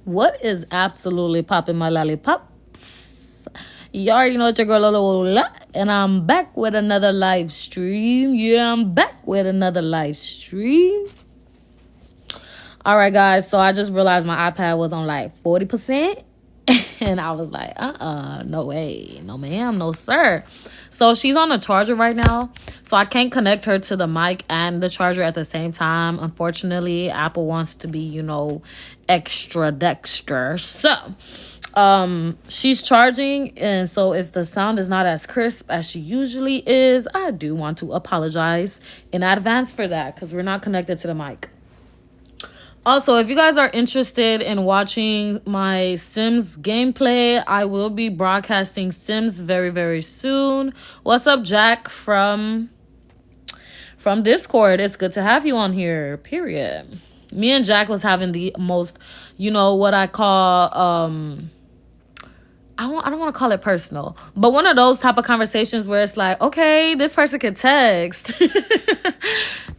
What is absolutely popping my lollipops? You already know it's your girl Lola, and I'm back with another live stream. Yeah, I'm back with another live stream. All right, guys. So I just realized my iPad was on like 40%. And I was like, no way. No, ma'am. No, sir. So she's on the charger right now. So I can't connect her to the mic and the charger at the same time. Unfortunately, Apple wants to be, extra dexter. So she's charging, and so if the sound is not as crisp as she usually is, I do want to apologize in advance for that because we're not connected to the mic. Also, if you guys are interested in watching my Sims gameplay, I will be broadcasting Sims very, very soon. What's up, Jack from Discord? It's good to have you on here, period. Me and Jack was having the most, what I call, I don't want to call it personal, but one of those type of conversations where it's like, okay, this person could text.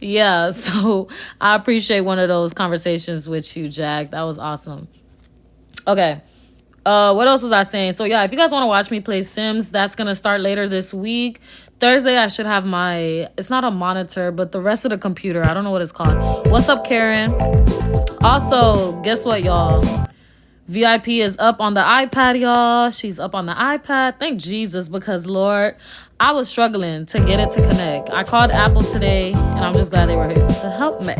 Yeah, so I appreciate one of those conversations with you, Jack. That was awesome. Okay. What else was I saying? So yeah, if you guys want to watch me play Sims, that's gonna start later this week. Thursday, I should have it's not a monitor, but the rest of the computer. I don't know what it's called. What's up, Karen? Also, guess what, y'all? VIP is up on the iPad, y'all. She's up on the iPad. Thank Jesus, because Lord, I was struggling to get it to connect. I called Apple today, and I'm just glad they were able to help me.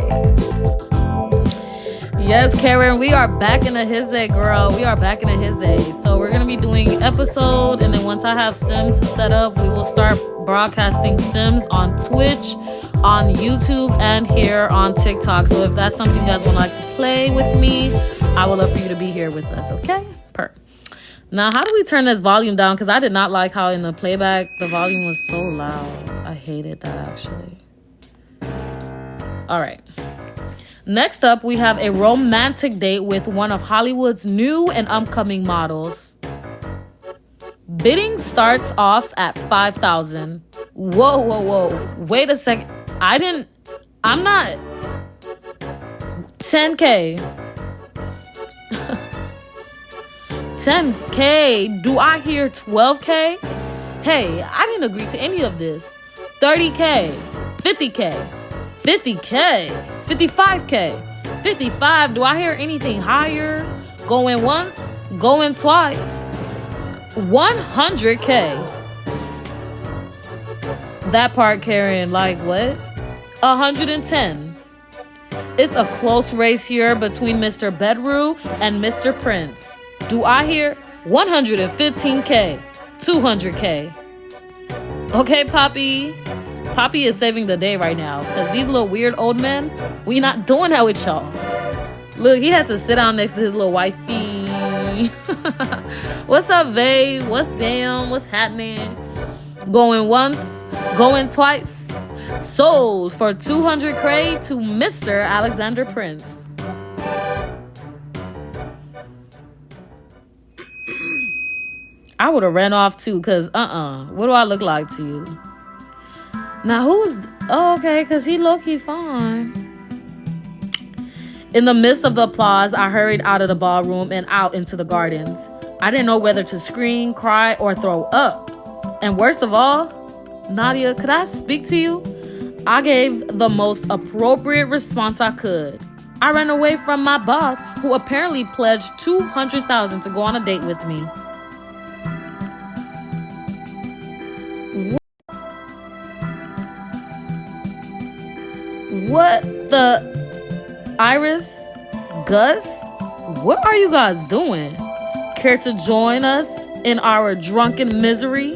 Yes, Karen, we are back in a hizzy, girl. We are back in a hizzy. So we're going to be doing episode, and then once I have Sims set up, we will start broadcasting Sims on Twitch, on YouTube, and here on TikTok. So if that's something you guys would like to play with me, I would love for you to be here with us, okay? Now, how do we turn this volume down? Because I did not like how in the playback, the volume was so loud. I hated that, actually. All right. Next up, we have a romantic date with one of Hollywood's new and upcoming models. Bidding starts off at $5,000. Whoa. Wait a second. I'm not... 10K. 10K. Do I hear 12K? Hey, I didn't agree to any of this. 30K. 50K. 50K. 55K. 55. Do I hear anything higher? Going once, going twice. 100K. That part, Karen, like what? 110. It's a close race here between Mr. Bedru and Mr. Prince. Do I hear 115K, 200K? Okay, Poppy. Poppy is saving the day right now because these little weird old men, we not doing that with y'all. Look, he had to sit down next to his little wifey. What's up, Vay? What's down? What's happening? Going once, going twice. Sold for 200K to Mr. Alexander Prince. I would have ran off too, because what do I look like to you? Now okay, because he low-key fine. In the midst of the applause, I hurried out of the ballroom and out into the gardens. I didn't know whether to scream, cry, or throw up. And worst of all, Nadia, could I speak to you? I gave the most appropriate response I could. I ran away from my boss, who apparently pledged $200,000 to go on a date with me. What the... Iris? Gus? What are you guys doing? Care to join us in our drunken misery?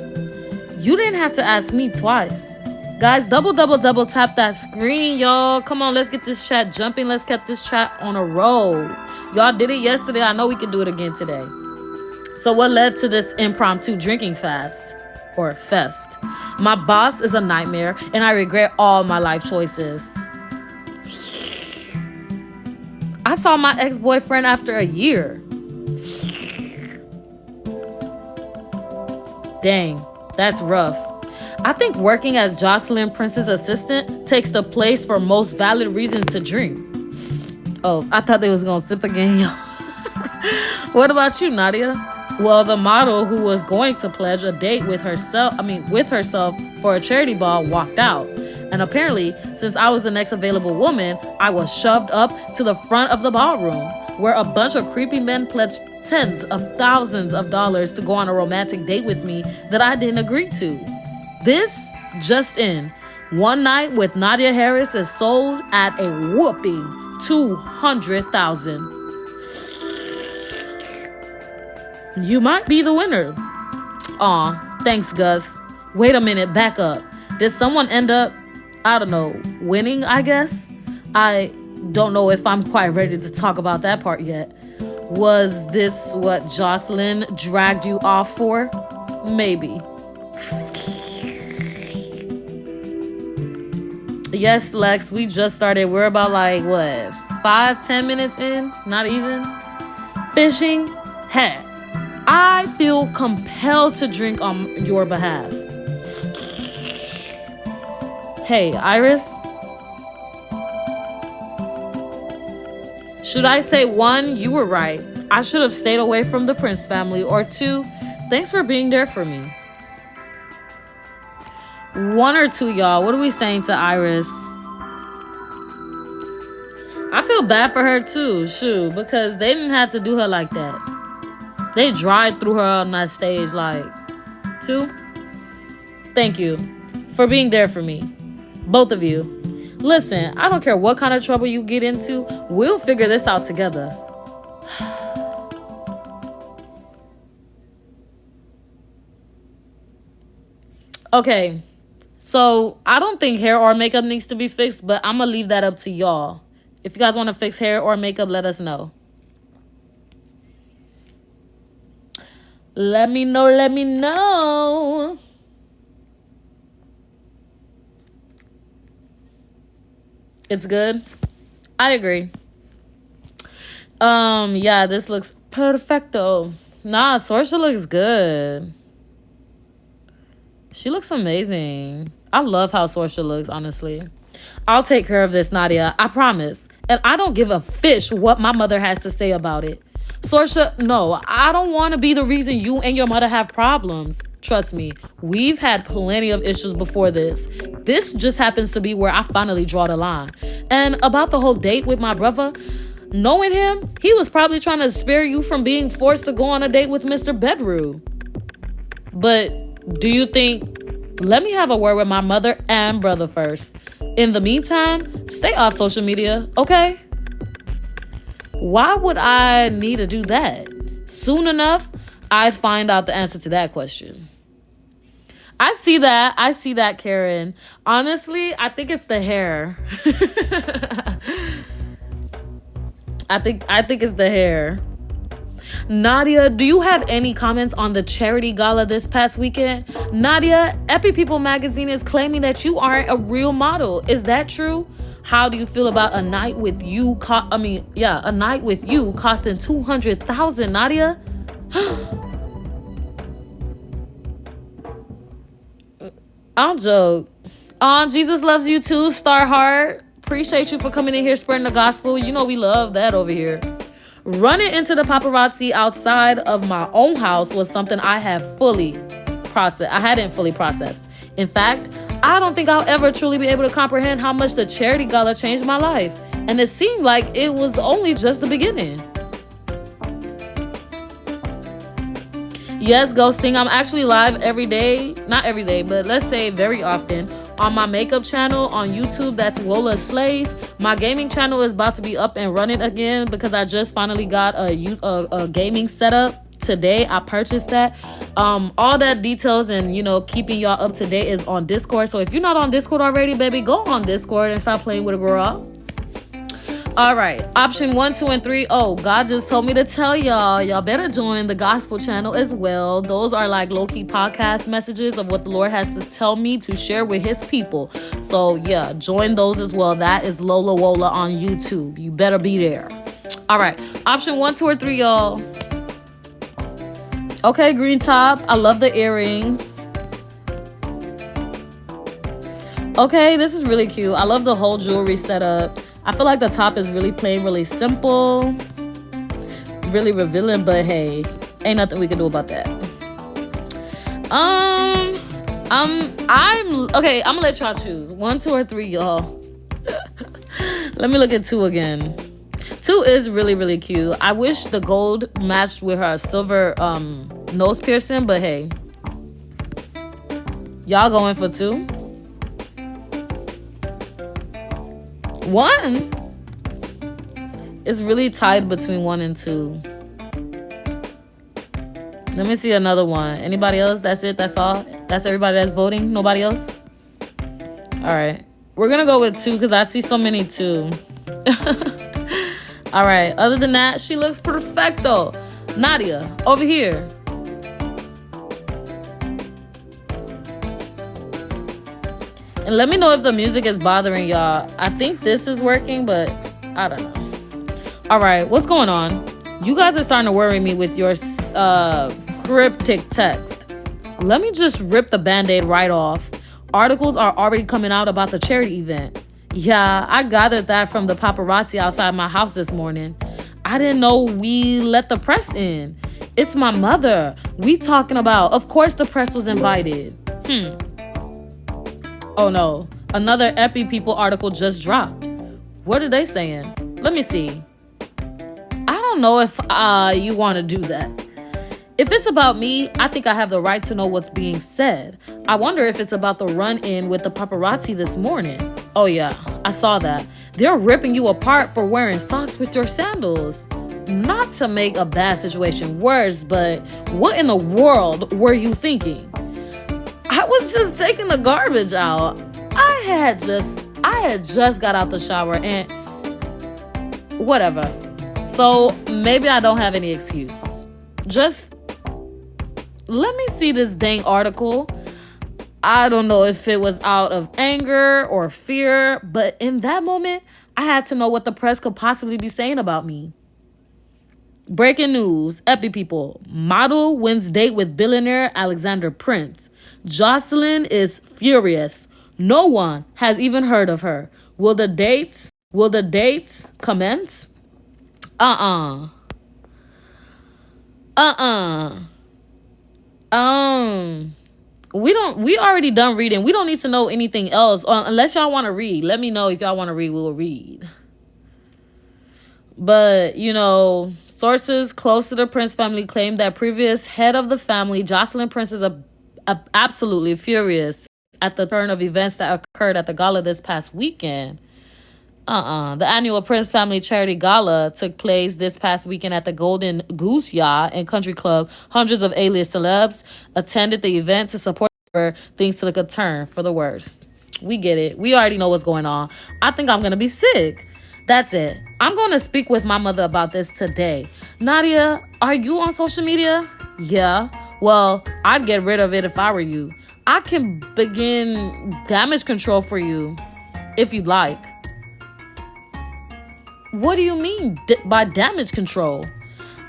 You didn't have to ask me twice. Guys, double tap that screen, y'all. Come on, let's get this chat jumping. Let's get this chat on a roll. Y'all did it yesterday. I know we can do it again today. So what led to this impromptu drinking fast? Or fest? My boss is a nightmare, and I regret all my life choices. I saw my ex-boyfriend after a year. Dang, that's rough. I think working as Jocelyn Prince's assistant takes the place for most valid reasons to drink. Oh, I thought they was gonna sip again, y'all. What about you, Nadia? Well, the model who was going to pledge a date with herself for a charity ball walked out. And apparently, since I was the next available woman, I was shoved up to the front of the ballroom, where a bunch of creepy men pledged tens of thousands of dollars to go on a romantic date with me that I didn't agree to. This just in. One night with Nadia Harris is sold at a whooping $200,000. You might be the winner. Aw, thanks, Gus. Wait a minute, back up. Did someone end up, I don't know, winning, I guess? I don't know if I'm quite ready to talk about that part yet. Was this what Jocelyn dragged you off for? Maybe. Yes, Lex, we just started. We're about 5-10 minutes in? Not even. Fishing? Heck. I feel compelled to drink on your behalf. Hey, Iris? Should I say 1, you were right. I should have stayed away from the Prince family. Or 2, thanks for being there for me. 1 or 2, y'all. What are we saying to Iris? I feel bad for her too, shoot, because they didn't have to do her like that. They dried through her on that stage 2. Thank you for being there for me. Both of you. Listen, I don't care what kind of trouble you get into. We'll figure this out together. Okay. So, I don't think hair or makeup needs to be fixed, but I'm going to leave that up to y'all. If you guys want to fix hair or makeup, let us know. Let me know. It's good. I agree. Yeah, this looks perfecto. Nah, Sorsha looks good. She looks amazing. I love how Sorsha looks, honestly. I'll take care of this, Nadia. I promise. And I don't give a fish what my mother has to say about it. Sorsha, no, I don't want to be the reason you and your mother have problems. Trust me, we've had plenty of issues before this. This just happens to be where I finally draw the line. And about the whole date with my brother, knowing him, he was probably trying to spare you from being forced to go on a date with Mr. Bedru. But do you think, let me have a word with my mother and brother first. In the meantime, stay off social media, okay? Why would I need to do that? Soon enough, I'd find out the answer to that question. I see that, Karen. Honestly, I think it's the hair. I think it's the hair. Nadia, do you have any comments on the charity gala this past weekend? Nadia, Epi People magazine is claiming that you aren't a real model. Is that true? How do you feel about a night with you? A night with you costing $200,000, Nadia. I'll joke. Jesus loves you too, Starheart. Appreciate you for coming in here spreading the gospel. You know we love that over here. Running into the paparazzi outside of my own house was something I hadn't fully processed. In fact, I don't think I'll ever truly be able to comprehend how much the charity gala changed my life. And it seemed like it was only just the beginning. Yes, ghosting. I'm actually live every day. Not every day, but let's say very often. On my makeup channel on YouTube, that's Wola Slays. My gaming channel is about to be up and running again because I just finally got a gaming setup. Today I purchased that. All that details and keeping y'all up to date is on Discord. So if you're not on Discord already, baby, go on Discord and stop playing with a girl. All right, option 1, 2, and 3. Oh, God just told me to tell y'all better join the gospel channel as well. Those are like low-key podcast messages of what the Lord has to tell me to share with his people. So yeah, join those as well. That is Lola Wola on YouTube. You better be there. All right, option 1, 2, or 3, y'all. Okay, green top. I love the earrings. Okay, this is really cute. I love the whole jewelry setup. I feel like the top is really plain, really simple. really revealing, but hey, ain't nothing we can do about that. I'm okay. I'm gonna let y'all choose 1, 2, or 3, y'all. Let me look at 2 again. 2 is really, really cute. I wish the gold matched with her silver nose piercing, but hey, y'all going for 2? 1 is really tied between 1 and 2. Let me see another one. Anybody else? That's it? That's all? That's everybody that's voting? Nobody else? All right. We're going to go with 2 because I see so many 2. All right. Other than that, she looks perfecto. Nadia, over here. And let me know if the music is bothering y'all. I think this is working, but I don't know. All right. What's going on? You guys are starting to worry me with your cryptic text. Let me just rip the band-aid right off. Articles are already coming out about the charity event. Yeah, I gathered that from the paparazzi outside my house this morning. I didn't know we let the press in. It's my mother we talking about. Of course the press was invited. Oh no, another Epi People article just dropped. What are they saying? Let me see. I don't know if you want to do that. If it's about me, I think I have the right to know what's being said. I wonder if it's about the run-in with the paparazzi this morning. Oh yeah, I saw that. They're ripping you apart for wearing socks with your sandals. Not to make a bad situation worse, but what in the world were you thinking? I was just taking the garbage out. I had just got out the shower and whatever. So maybe I don't have any excuse. Just let me see this dang article. I don't know if it was out of anger or fear, but in that moment, I had to know what the press could possibly be saying about me. Breaking news, Epi People. Model wins date with billionaire Alexander Prince. Jocelyn is furious. No one has even heard of her. Will the dates commence? We already done reading. We don't need to know anything else. Unless y'all want to read. Let me know if y'all want to read, we'll read. But, sources close to the Prince family claim that previous head of the family, Jocelyn Prince, is absolutely furious at the turn of events that occurred at the gala this past weekend. The annual Prince Family Charity Gala took place this past weekend at the Golden Goose Yacht and Country Club. Hundreds of A-list celebs attended the event to support things took a turn for the worse. We get it. We already know what's going on. I think I'm going to be sick. That's it. I'm going to speak with my mother about this today. Nadia, are you on social media? Yeah. Well, I'd get rid of it if I were you. I can begin damage control for you if you'd like. What do you mean by damage control?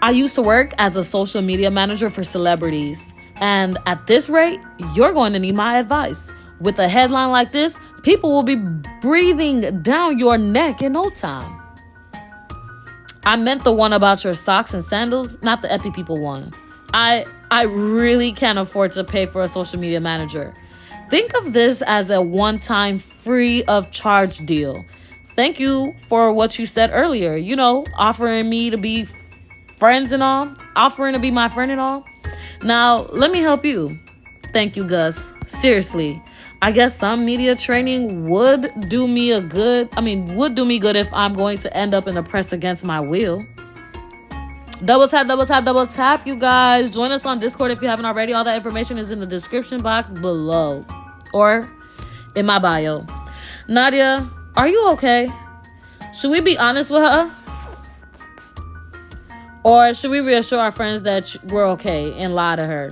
I used to work as a social media manager for celebrities. And at this rate, you're going to need my advice. With a headline like this, people will be breathing down your neck in no time. I meant the one about your socks and sandals, not the Epi People one. I really can't afford to pay for a social media manager. Think of this as a one-time free of charge deal. Thank you for what you said earlier. Offering me to be friends and all. Offering to be my friend and all. Now, let me help you. Thank you, Gus. Seriously. I guess some media training would do me good if I'm going to end up in the press against my will. Double tap, you guys. Join us on Discord if you haven't already. All that information is in the description box below or in my bio. Nadia, are you okay? Should we be honest with her? Or should we reassure our friends that we're okay and lie to her?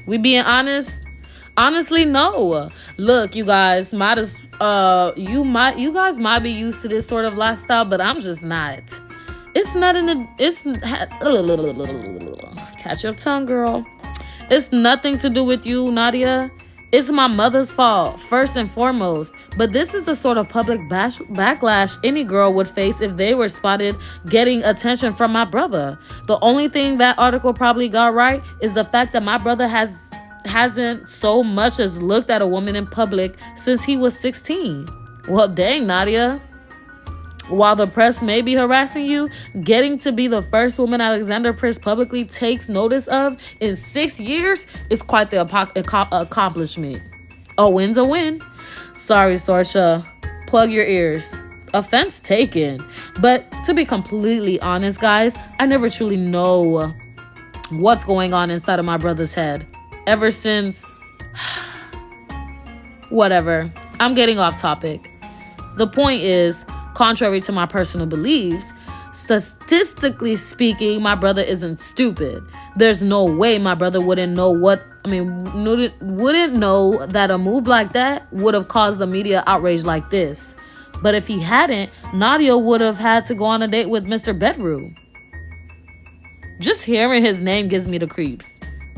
We being honest? Honestly, no. Look, you guys, you guys might be used to this sort of lifestyle, but I'm just not. Catch your tongue, girl. It's nothing to do with you, Nadia. It's my mother's fault, first and foremost. But this is the sort of public backlash any girl would face if they were spotted getting attention from my brother. The only thing that article probably got right is the fact that my brother hasn't so much as looked at a woman in public since he was 16. Well, dang, Nadia. While the press may be harassing you, getting to be the first woman Alexander Prince publicly takes notice of in 6 years is quite the accomplishment. A win's a win. Sorry, Sorsha. Plug your ears. Offense taken. But to be completely honest, guys, I never truly know what's going on inside of my brother's head. Ever since... Whatever. I'm getting off topic. The point is, contrary to my personal beliefs, statistically speaking, my brother isn't stupid. There's no way my brother wouldn't know that a move like that would have caused the media outrage like this. But if he hadn't, Nadia would have had to go on a date with Mr. Bedroom. Just hearing his name gives me the creeps.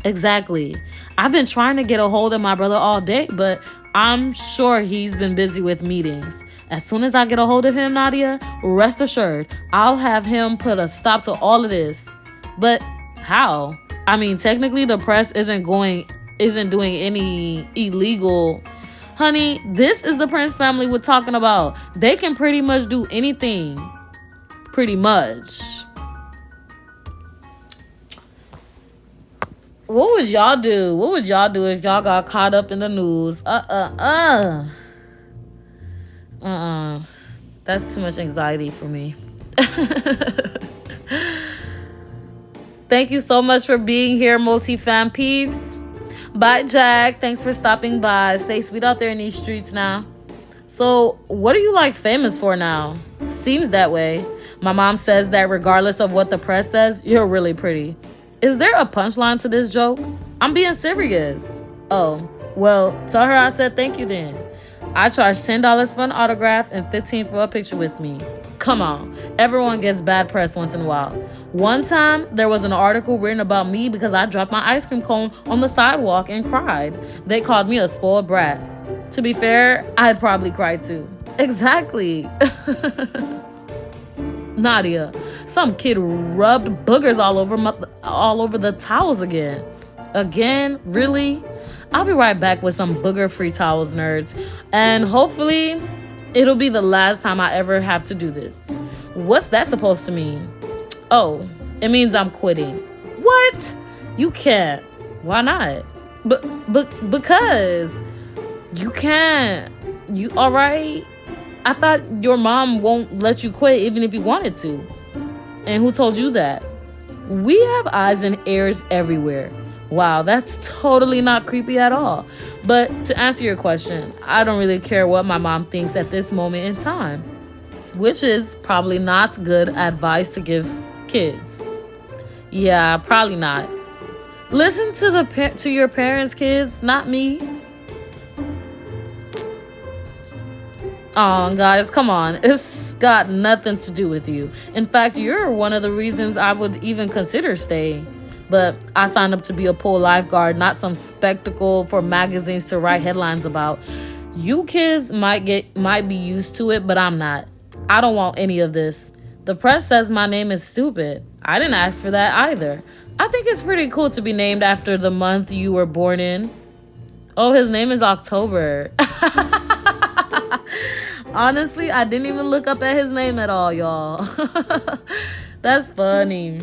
Exactly. I've been trying to get a hold of my brother all day, but I'm sure he's been busy with meetings. As soon as I get a hold of him, Nadia, rest assured, I'll have him put a stop to all of this. But how? I mean, technically, the press isn't doing any illegal. Honey, this is the Prince family we're talking about. They can pretty much do anything. Pretty much. What would y'all do? What would y'all do if y'all got caught up in the news? That's too much anxiety for me. Thank you so much for being here, multi-fam peeps. Bye, Jack. Thanks for stopping by. Stay sweet out there in these streets now. So, what are you like famous for now? Seems that way. My mom says that regardless of what the press says, you're really pretty. Is there a punchline to this joke? I'm being serious. Oh, well, tell her I said thank you then. I charge $10 for an autograph and $15 for a picture with me. Come on, everyone gets bad press once in a while. One time, there was an article written about me because I dropped my ice cream cone on the sidewalk and cried. They called me a spoiled brat. To be fair, I'd probably cry too. Exactly. Nadia, some kid rubbed boogers all over the towels again. Again? Really? I'll be right back with some booger-free towels, nerds. And hopefully, it'll be the last time I ever have to do this. What's that supposed to mean? Oh, it means I'm quitting. What? You can't. Why not? Because you can't. You all right? I thought your mom won't let you quit even if you wanted to. And who told you that? We have eyes and ears everywhere. Wow, that's totally not creepy at all. But to answer your question, I don't really care what my mom thinks at this moment in time, which is probably not good advice to give kids. Yeah, probably not. Listen to your parents, kids, not me. Oh, guys, come on. It's got nothing to do with you. In fact, you're one of the reasons I would even consider staying. But I signed up to be a pool lifeguard, not some spectacle for magazines to write headlines about. You kids might be used to it, but I'm not. I don't want any of this. The press says my name is stupid. I didn't ask for that either. I think it's pretty cool to be named after the month you were born in. Oh, his name is October. Honestly, I didn't even look up at his name at all, y'all. That's funny.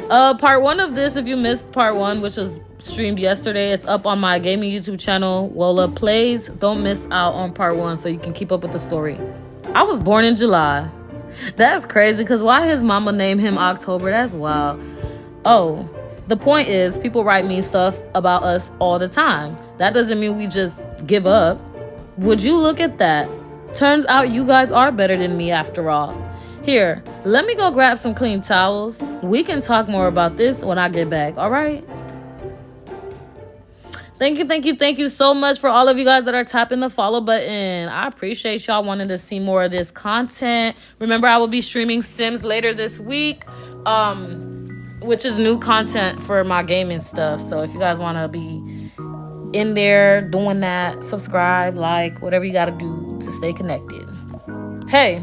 Part 1 of this, if you missed part 1, which was streamed yesterday, it's up on my gaming YouTube channel, Wola Plays. Don't miss out on part 1 so you can keep up with the story. I was born in July. That's crazy, because why his mama named him October? That's wild. Oh, the point is, people write mean stuff about us all the time. That doesn't mean we just give up. Would you look at that? Turns out you guys are better than me after all. Here, let me go grab some clean towels. We can talk more about this when I get back, all right? Thank you so much for all of you guys that are tapping the follow button. I appreciate y'all wanting to see more of this content. Remember, I will be streaming Sims later this week, which is new content for my gaming stuff. So if you guys want to be in there doing that. Subscribe, like, whatever you got to do to stay connected. Hey,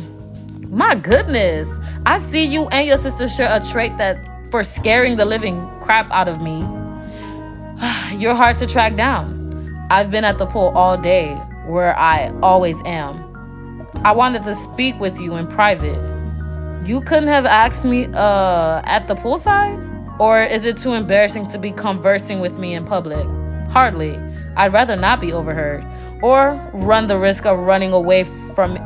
my goodness. I see you and your sister share a trait that for scaring the living crap out of me. You're hard to track down. I've been at the pool all day, where I always am. I wanted to speak with you in private. You couldn't have asked me at the poolside? Or is it too embarrassing to be conversing with me in public? Hardly. I'd rather not be overheard. Or run the risk of running away from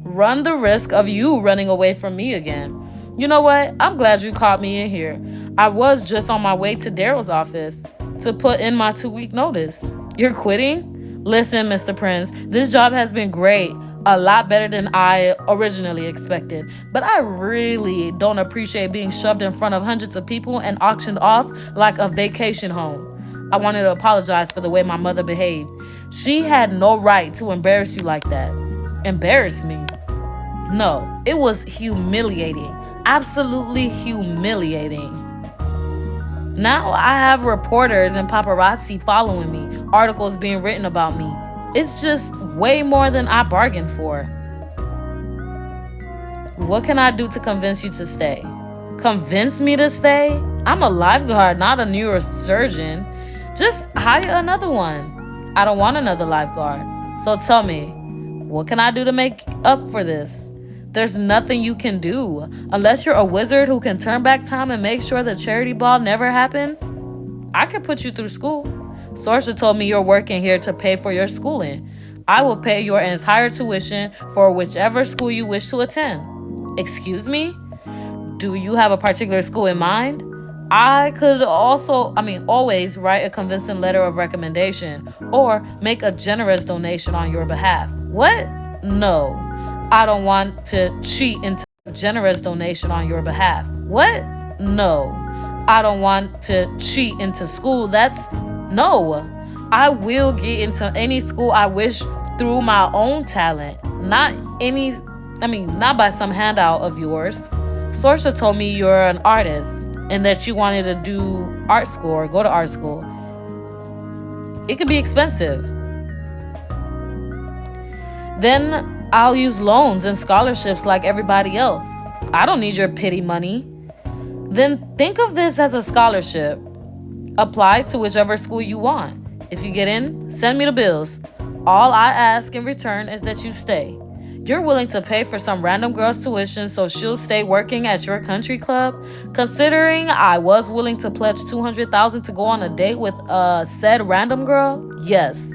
run the risk of you running away from me again. You know what? I'm glad you caught me in here. I was just on my way to Daryl's office to put in my 2-week notice. You're quitting? Listen, Mr. Prince, this job has been great. A lot better than I originally expected. But I really don't appreciate being shoved in front of hundreds of people and auctioned off like a vacation home. I wanted to apologize for the way my mother behaved. She had no right to embarrass you like that. Embarrass me? No, it was humiliating. Absolutely humiliating. Now I have reporters and paparazzi following me, articles being written about me. It's just way more than I bargained for. What can I do to convince you to stay? Convince me to stay? I'm a lifeguard, not a neurosurgeon. Just hire another one. I don't want another lifeguard. So tell me, what can I do to make up for this? There's nothing you can do. Unless you're a wizard who can turn back time and make sure the charity ball never happened, I could put you through school. Sorsha told me you're working here to pay for your schooling. I will pay your entire tuition for whichever school you wish to attend. Excuse me? Do you have a particular school in mind? I could always write a convincing letter of recommendation or make a generous donation on your behalf. What? No. I don't want to cheat into a generous donation on your behalf. What? No. I don't want to cheat into school. No. I will get into any school I wish through my own talent. Not by some handout of yours. Sorsha told me you're an artist and that you wanted to do art school or go to art school. It could be expensive. Then I'll use loans and scholarships like everybody else. I don't need your pity money. Then think of this as a scholarship. Apply to whichever school you want. If you get in, send me the bills. All I ask in return is that you stay. You're willing to pay for some random girl's tuition so she'll stay working at your country club? Considering I was willing to pledge $200,000 to go on a date with said random girl? Yes.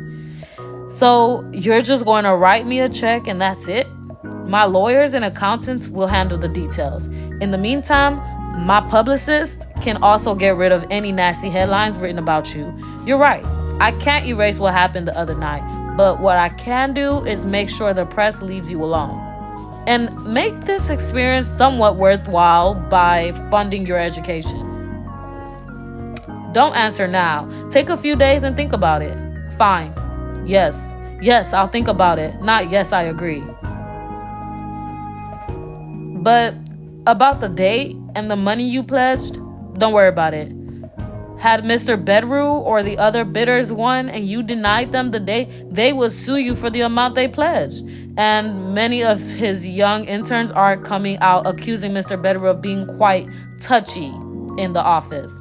So you're just going to write me a check and that's it? My lawyers and accountants will handle the details. In the meantime, my publicist can also get rid of any nasty headlines written about you. You're right. I can't erase what happened the other night. But what I can do is make sure the press leaves you alone. And make this experience somewhat worthwhile by funding your education. Don't answer now. Take a few days and think about it. Fine. Yes, I'll think about it. Not yes, I agree. But about the date and the money you pledged, don't worry about it. Had Mr. Bedru or the other bidders won and you denied them the date, they would sue you for the amount they pledged. And many of his young interns are coming out accusing Mr. Bedru of being quite touchy in the office.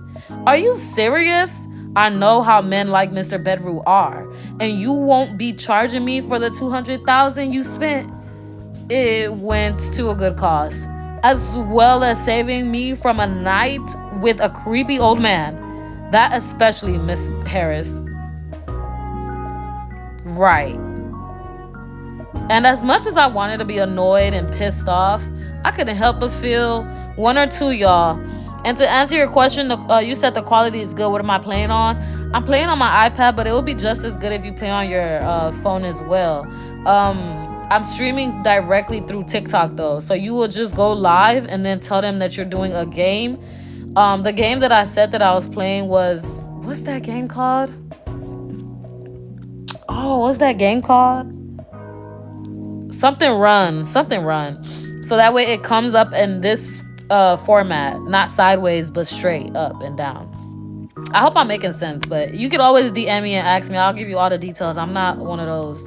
Are you serious? I know how men like Mr. Bedru are. And you won't be charging me for the $200,000 you spent? It went to a good cause, as well as saving me from a night with a creepy old man. That especially, Miss Harris. Right. And as much as I wanted to be annoyed and pissed off, I couldn't help but feel one or two, y'all. And to answer your question, you said the quality is good. What am I playing on? I'm playing on my iPad, but it will be just as good if you play on your phone as well. I'm streaming directly through TikTok, though. So you will just go live and then tell them that you're doing a game. The game that I said that I was playing was... What's that game called? What's that game called? Something Run. So that way it comes up in this format. Not sideways, but straight up and down. I hope I'm making sense, but you could always DM me and ask me. I'll give you all the details. I'm not one of those.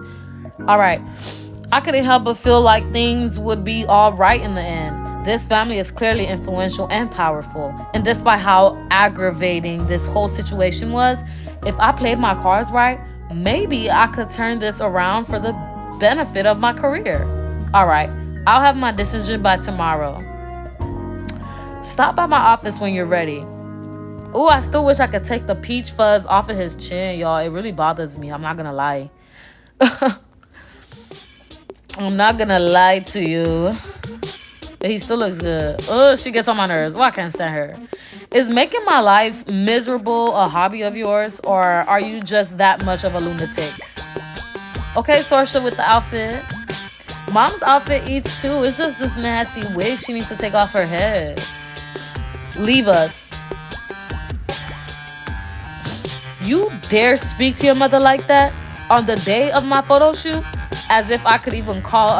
All right. I couldn't help but feel like things would be all right in the end. This family is clearly influential and powerful. And despite how aggravating this whole situation was, if I played my cards right, maybe I could turn this around for the benefit of my career. All right. I'll have my decision by tomorrow. Stop by my office when you're ready. Ooh, I still wish I could take the peach fuzz off of his chin, y'all. It really bothers me. I'm not gonna lie. I'm not gonna lie to you. But he still looks good. Oh, she gets on my nerves. Oh, I can't stand her. Is making my life miserable a hobby of yours? Or are you just that much of a lunatic? Okay, Sorsha with the outfit. Mom's outfit eats too. It's just this nasty wig she needs to take off her head. Leave us. You dare speak to your mother like that on the day of my photo shoot? As if I could even call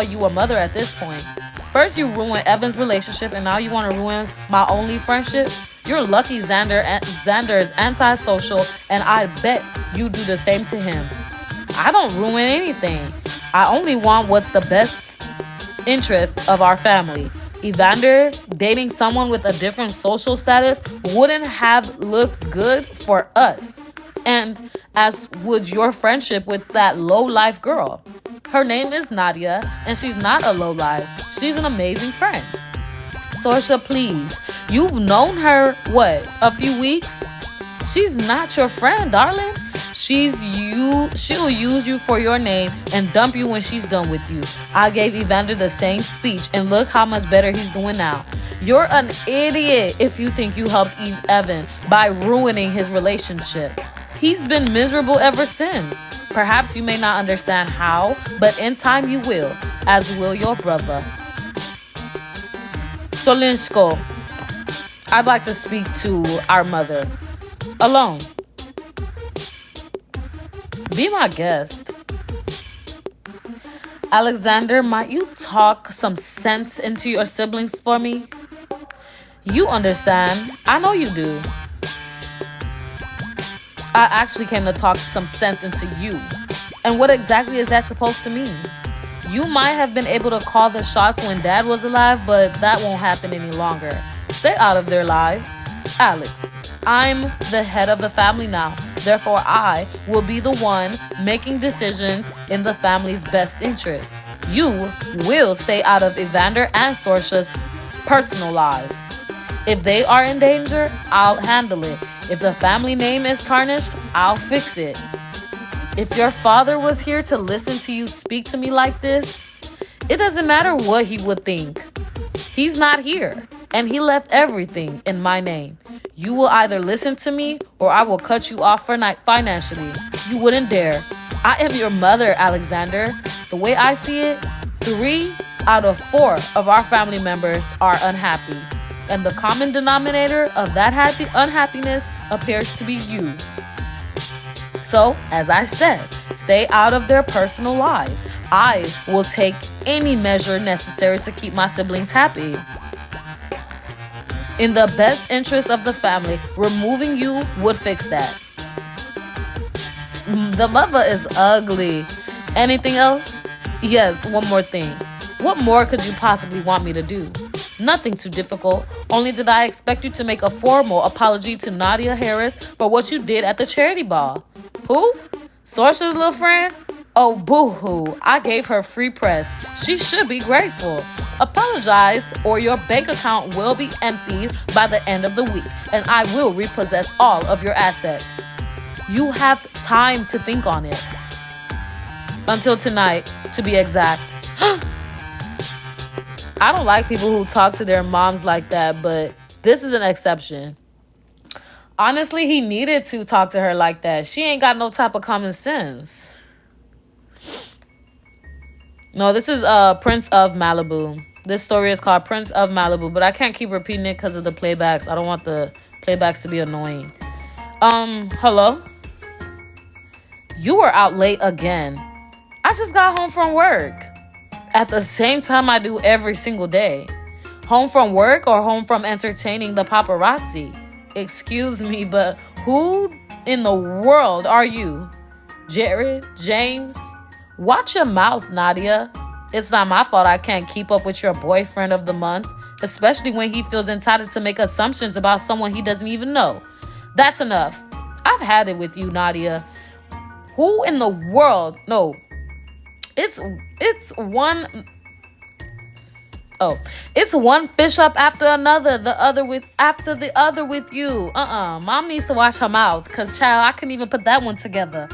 you a mother at this point. First you ruined Evan's relationship, and now you want to ruin my only friendship? You're lucky Xander is antisocial, and I bet you do the same to him. I don't ruin anything. I only want what's the best interest of our family. Evander dating someone with a different social status wouldn't have looked good for us. And as would your friendship with that low-life girl. Her name is Nadia, and she's not a low-life. She's an amazing friend. Sorsha, please. You've known her, what, a few weeks? She's not your friend, darling. She'll use you for your name and dump you when she's done with you. I gave Evander the same speech, and look how much better he's doing now. You're an idiot if you think you helped Evan by ruining his relationship. He's been miserable ever since. Perhaps you may not understand how, but in time you will, as will your brother. Solinsko, I'd like to speak to our mother. Alone. Be my guest. Alexander, might you talk some sense into your siblings for me? You understand. I know you do. I actually came to talk some sense into you. And what exactly is that supposed to mean? You might have been able to call the shots when Dad was alive, but that won't happen any longer. Stay out of their lives. Alex, I'm the head of the family now. Therefore, I will be the one making decisions in the family's best interest. You will stay out of Evander and Sorsha's personal lives. If they are in danger, I'll handle it. If the family name is tarnished, I'll fix it. If your father was here to listen to you speak to me like this, it doesn't matter what he would think. He's not here, and he left everything in my name. You will either listen to me or I will cut you off financially. You wouldn't dare. I am your mother, Alexander. The way I see it, 3 out of 4 of our family members are unhappy. And the common denominator of that unhappiness appears to be you. So, as I said, stay out of their personal lives. I will take any measure necessary to keep my siblings happy. In the best interest of the family, removing you would fix that. The mother is ugly. Anything else? Yes, one more thing. What more could you possibly want me to do? Nothing too difficult. Only did I expect you to make a formal apology to Nadia Harris for what you did at the charity ball. Who? Sorsha's little friend? Oh, boo-hoo. I gave her free press. She should be grateful. Apologize or your bank account will be emptied by the end of the week, and I will repossess all of your assets. You have time to think on it. Until tonight, to be exact. I don't like people who talk to their moms like that, but this is an exception. Honestly, he needed to talk to her like that. She ain't got no type of common sense. No, this is Prince of Malibu. This story is called Prince of Malibu, but I can't keep repeating it because of the playbacks. I don't want the playbacks to be annoying. Hello? You were out late again. I just got home from work. At the same time I do every single day. Home from work or home from entertaining the paparazzi? Excuse me, but who in the world are you? Jared? James? Watch your mouth, Nadia. It's not my fault I can't keep up with your boyfriend of the month, especially when he feels entitled to make assumptions about someone he doesn't even know. That's enough. I've had it with you, Nadia. Who in the world? No. It's one it's one fish up after another, the other with you. Mom needs to wash her mouth, cause child, I couldn't even put that one together.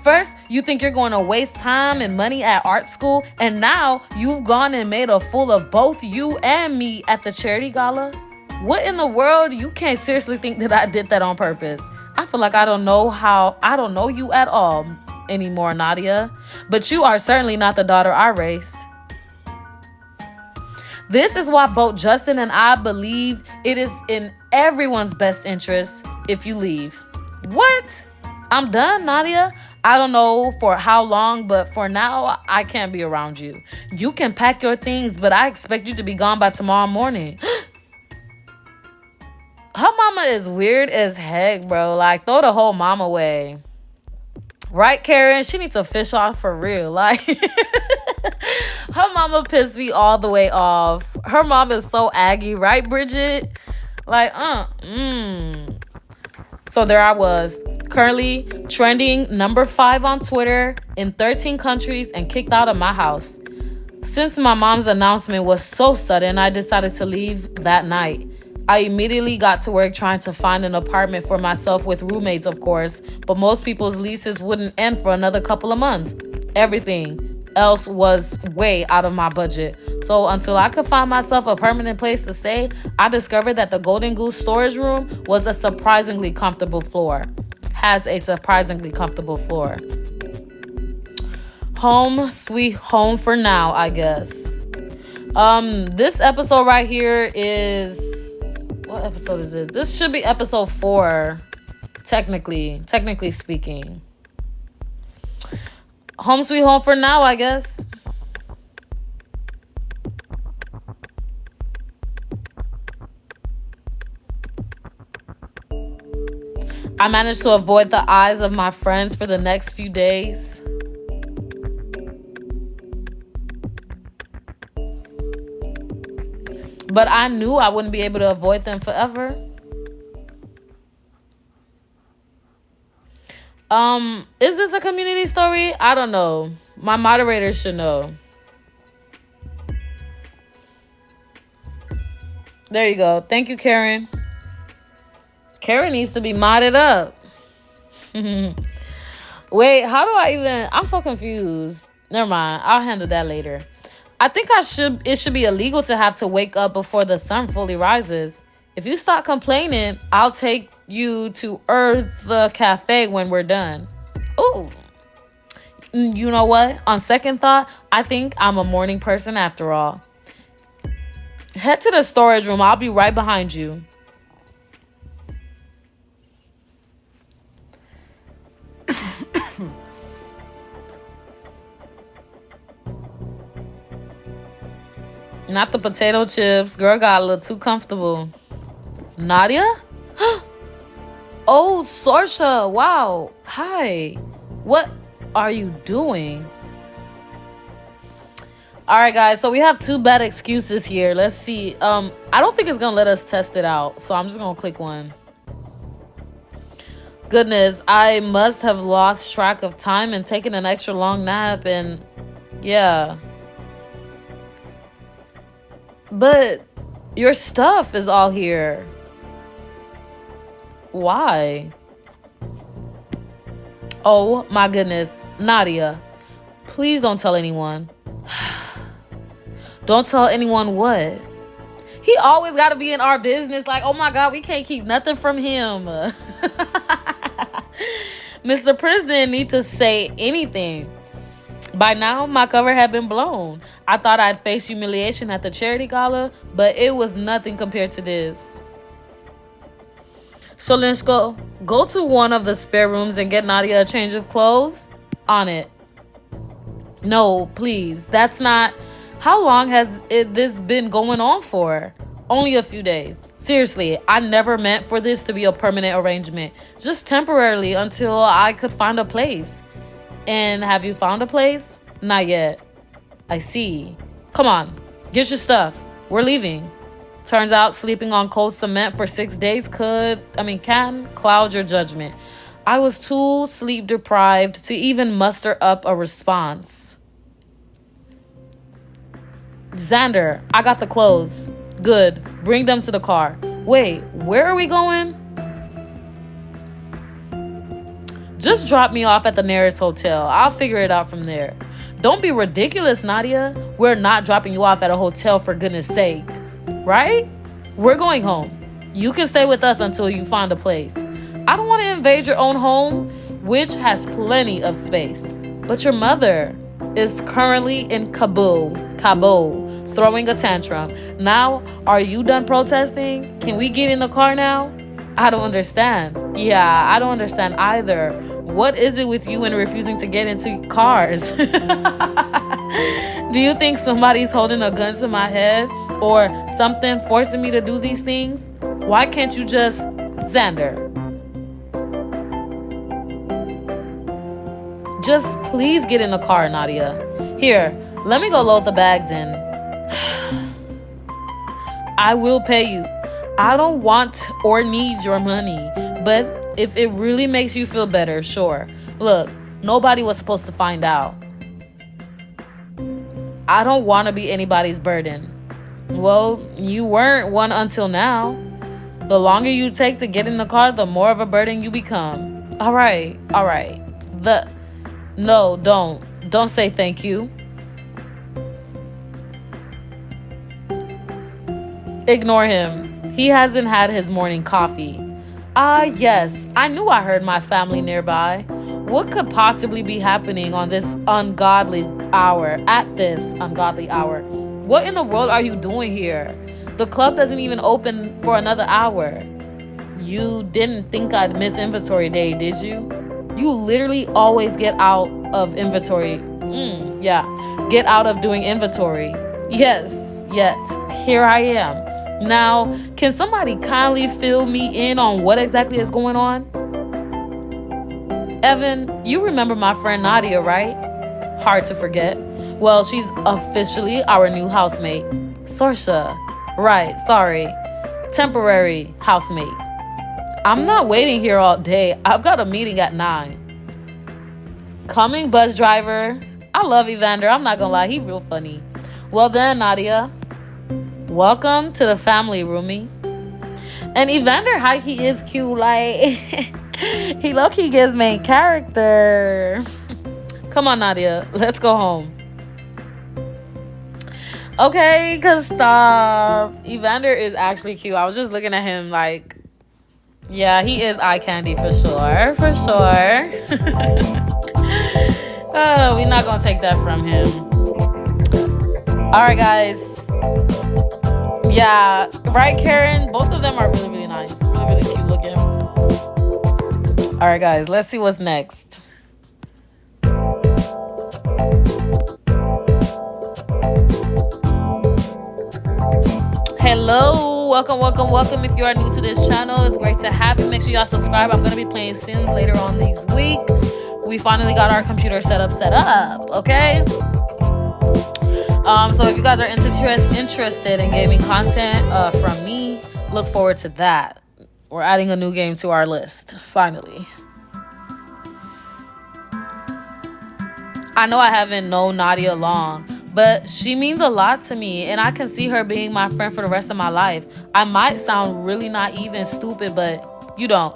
First, you think you're going to waste time and money at art school, and now you've gone and made a fool of both you and me at the charity gala? What in the world? You can't seriously think that I did that on purpose. I feel like I don't know you at all anymore, Nadia. But you are certainly not the daughter I raised. This is why both Justin and I believe it is in everyone's best interest if you leave. What? I'm done, Nadia. I don't know for how long, but for now, I can't be around you. You can pack your things, but I expect you to be gone by tomorrow morning. Her mama is weird as heck, bro. Like, throw the whole mom away. Right, Karen? She needs to fish off for real. Like, her mama pissed me all the way off. Her mom is so aggy, right, Bridget? Like, So there I was, currently trending number 5 on Twitter in 13 countries and kicked out of my house. Since my mom's announcement was so sudden, I decided to leave that night. I immediately got to work trying to find an apartment for myself with roommates, of course, but most people's leases wouldn't end for another couple of months. Everything else was way out of my budget. So until I could find myself a permanent place to stay, I discovered that the Golden Goose storage room was a surprisingly comfortable floor. Has a surprisingly comfortable floor. Home sweet home for now, I guess. This episode right here is... What episode is this? This should be episode 4, technically speaking. Home sweet home for now, I guess. I managed to avoid the eyes of my friends for the next few days. But I knew I wouldn't be able to avoid them forever. Is this a community story? I don't know. My moderator should know. There you go. Thank you, Karen. Karen needs to be modded up. Wait, how do I even... I'm so confused. Never mind. I'll handle that later. I think it should be illegal to have to wake up before the sun fully rises. If you stop complaining, I'll take you to Earth the Cafe when we're done. Ooh. You know what? On second thought, I think I'm a morning person after all. Head to the storage room. I'll be right behind you. Not the potato chips. Girl got a little too comfortable. Nadia? Oh, Sorsha. Wow. Hi. What are you doing? All right, guys. So we have 2 bad excuses here. Let's see. I don't think it's going to let us test it out. So I'm just going to click one. Goodness, I must have lost track of time and taken an extra long nap. And yeah. But your stuff is all here. Why? Oh my goodness. Nadia, please don't tell anyone. Don't tell anyone what? He always got to be in our business. Like, oh my God, we can't keep nothing from him. Mr. Prince didn't need to say anything. By now, my cover had been blown. I thought I'd face humiliation at the charity gala, but it was nothing compared to this. So let's go to one of the spare rooms and get Nadia a change of clothes. On it. No, please. That's not... How long has this been going on for? Only a few days. Seriously, I never meant for this to be a permanent arrangement. Just temporarily until I could find a place. And have you found a place? Not yet. I see. Come on, get your stuff. We're leaving. Turns out sleeping on cold cement for 6 days can cloud your judgment. I was too sleep deprived to even muster up a response. Xander, I got the clothes. Good. Bring them to the car. Wait, where are we going? Just drop me off at the nearest hotel. I'll figure it out from there. Don't be ridiculous, Nadia. We're not dropping you off at a hotel, for goodness sake. Right? We're going home. You can stay with us until you find a place. I don't want to invade your own home, which has plenty of space. But your mother is currently in Kabul, throwing a tantrum. Now, are you done protesting? Can we get in the car now? I don't understand. Yeah, I don't understand either. What is it with you and refusing to get into cars? Do you think somebody's holding a gun to my head or something forcing me to do these things? Why can't you just... Xander, just please get in the car, Nadia. Here, let me go load the bags in. I will pay you. I don't want or need your money, but if it really makes you feel better, sure. Look, nobody was supposed to find out. I don't want to be anybody's burden. Well, you weren't one until now. The longer you take to get in the car, the more of a burden you become. All right. No, don't say thank you. Ignore him. He hasn't had his morning coffee. Yes, I knew I heard my family nearby. What could possibly be happening on this ungodly hour, at this ungodly hour? What in the world are you doing here? The club doesn't even open for another hour. You didn't think I'd miss inventory day, did you? You literally always get out of inventory. Get out of doing inventory. Yes, yet here I am. Now, can somebody kindly fill me in on what exactly is going on? Evan, you remember my friend Nadia, right? Hard to forget. Well, she's officially our new housemate. Sorsha. Right, sorry. Temporary housemate. I'm not waiting here all day. I've got a meeting at 9. Coming, bus driver. I love Evander. I'm not gonna lie, he's real funny. Well then, Nadia. Welcome to the family, roomie. And Evander, how he is cute. Like, he low-key gives main character. Come on, Nadia. Let's go home. Okay, cause stop. Evander is actually cute. I was just looking at him like, yeah, he is eye candy for sure. For sure. Oh, we're not gonna take that from him. Alright, guys. Yeah, right, Karen? Both of them are really, really nice. Really, really cute looking. Alright, guys, let's see what's next. Hello, welcome. If you are new to this channel, it's great to have you. Make sure y'all subscribe. I'm gonna be playing Sims later on this week. We finally got our computer set up, okay? So if you guys are interested in gaming content from me, look forward to that. We're adding a new game to our list, finally. I know I haven't known Nadia long, but she means a lot to me, and I can see her being my friend for the rest of my life. I might sound really naive and stupid, but you don't.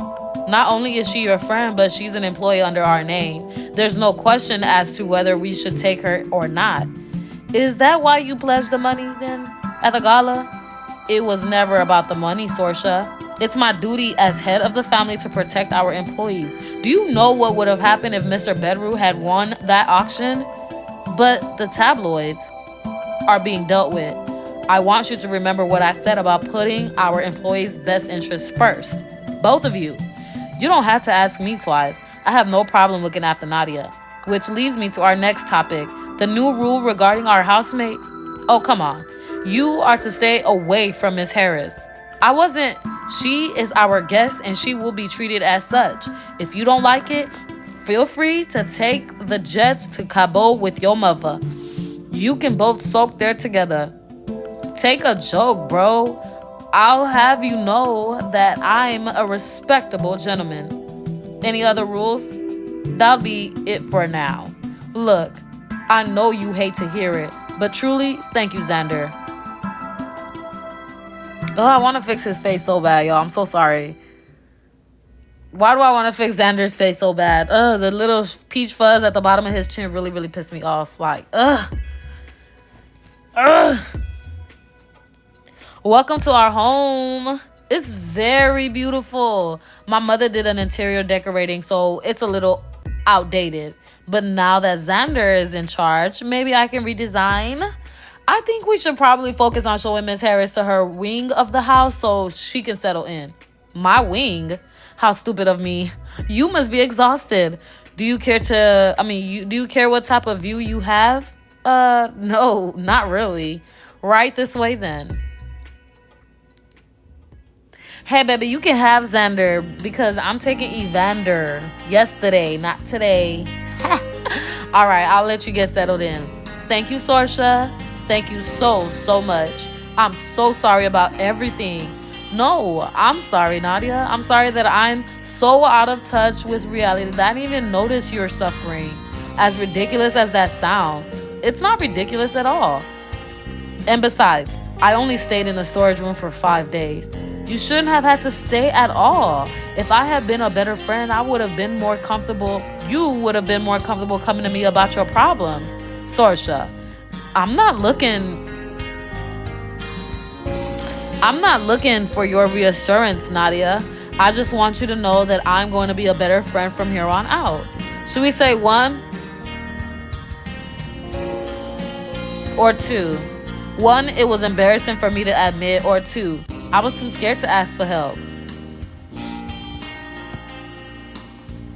Not only is she your friend, but she's an employee under our name. There's no question as to whether we should take her or not. Is that why you pledged the money then at the gala? It was never about the money, Sorsha. It's my duty as head of the family to protect our employees. Do you know what would have happened if Mr. Bedru had won that auction? But the tabloids are being dealt with. I want you to remember what I said about putting our employees' best interests first. Both of you. You don't have to ask me twice. I have no problem looking after Nadia. Which leads me to our next topic. The new rule regarding our housemate. Oh, come on. You are to stay away from Miss Harris. I wasn't. She is our guest and she will be treated as such. If you don't like it, feel free to take the jets to Cabo with your mother. You can both soak there together. Take a joke, bro. I'll have you know that I'm a respectable gentleman. Any other rules? That'll be it for now. Look, I know you hate to hear it, but truly, thank you, Xander. Oh, I want to fix his face so bad, y'all. I'm so sorry. Why do I want to fix Xander's face so bad? The little peach fuzz at the bottom of his chin really, really pissed me off. Like, Welcome to our home. It's very beautiful. My mother did an interior decorating, so it's a little outdated. But now that Xander is in charge, maybe I can redesign. I think we should probably focus on showing Miss Harris to her wing of the house so she can settle in. My wing? How stupid of me. You must be exhausted. Do you care what type of view you have? No, not really. Right this way then. Hey, baby, you can have Xander because I'm taking Evander yesterday, not today. All right, I'll let you get settled in. Thank you, Sorsha. Thank you so much. I'm so sorry about everything. No, I'm sorry, Nadia. I'm sorry that I'm so out of touch with reality that I didn't even notice you're suffering. As ridiculous as that sounds, it's not ridiculous at all. And besides, I only stayed in the storage room for 5 days. You shouldn't have had to stay at all. If I had been a better friend, I would have been more comfortable. You would have been more comfortable coming to me about your problems. Sorsha, I'm not looking for your reassurance, Nadia. I just want you to know that I'm going to be a better friend from here on out. Should we say 1 or 2? 1, it was embarrassing for me to admit, or 2, I was too scared to ask for help.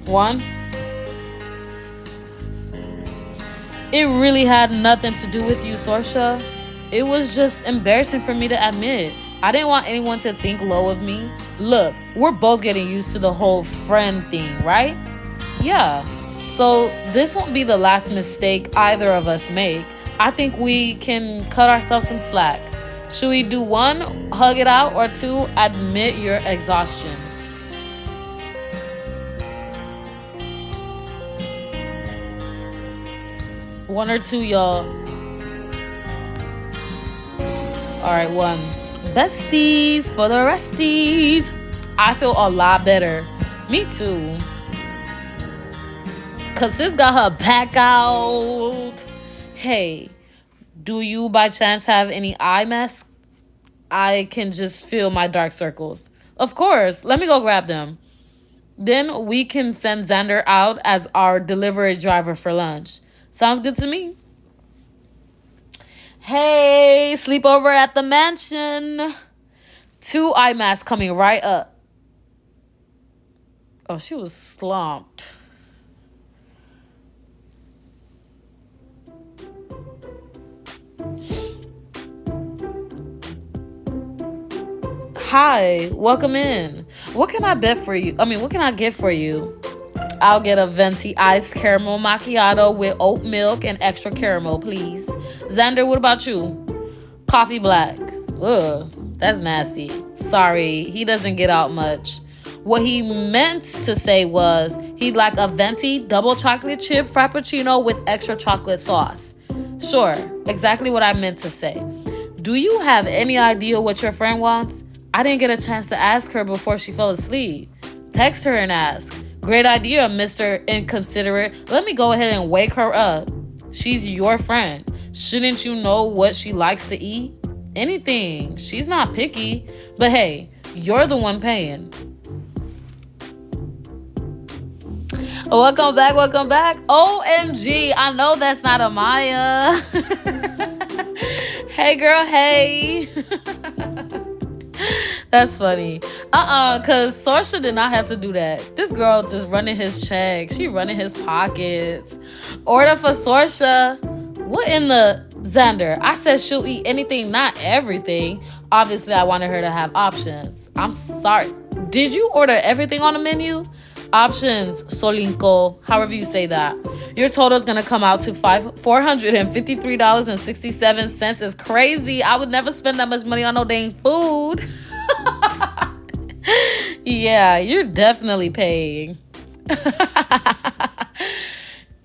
1. It really had nothing to do with you, Sorsha. It was just embarrassing for me to admit. I didn't want anyone to think low of me. Look, we're both getting used to the whole friend thing, right? Yeah. So this won't be the last mistake either of us make. I think we can cut ourselves some slack. Should we do 1, hug it out, or 2, admit your exhaustion? One or 2, y'all. All right, 1. Besties for the resties. I feel a lot better. Me too. Cause sis got her back out. Hey, do you by chance have any eye masks? I can just feel my dark circles. Of course. Let me go grab them. Then we can send Xander out as our delivery driver for lunch. Sounds good to me. Hey, sleepover at the mansion. 2 eye masks coming right up. Oh, she was slumped. Hi, welcome in. What can I get for you? I'll get a venti iced caramel macchiato with oat milk and extra caramel, please. Xander, what about you? Coffee black. Ugh, that's nasty. Sorry, he doesn't get out much. What he meant to say was he'd like a venti double chocolate chip frappuccino with extra chocolate sauce. Sure, exactly what I meant to say. Do you have any idea what your friend wants? I didn't get a chance to ask her before she fell asleep. Text her and ask. Great idea, Mr. Inconsiderate. Let me go ahead and wake her up. She's your friend. Shouldn't you know what she likes to eat? Anything. She's not picky. But hey, you're the one paying. Welcome back. OMG, I know that's not Amaya. Hey, girl, hey. That's funny. Because Sorsha did not have to do that. This girl just running his check. She running his pockets. Order for Sorsha. What in the... Xander, I said she'll eat anything, not everything. Obviously, I wanted her to have options. I'm sorry. Did you order everything on the menu? Options, Solinko, however you say that. Your total is going to come out to $453.67. It's crazy. I would never spend that much money on no dang food. Yeah, you're definitely paying.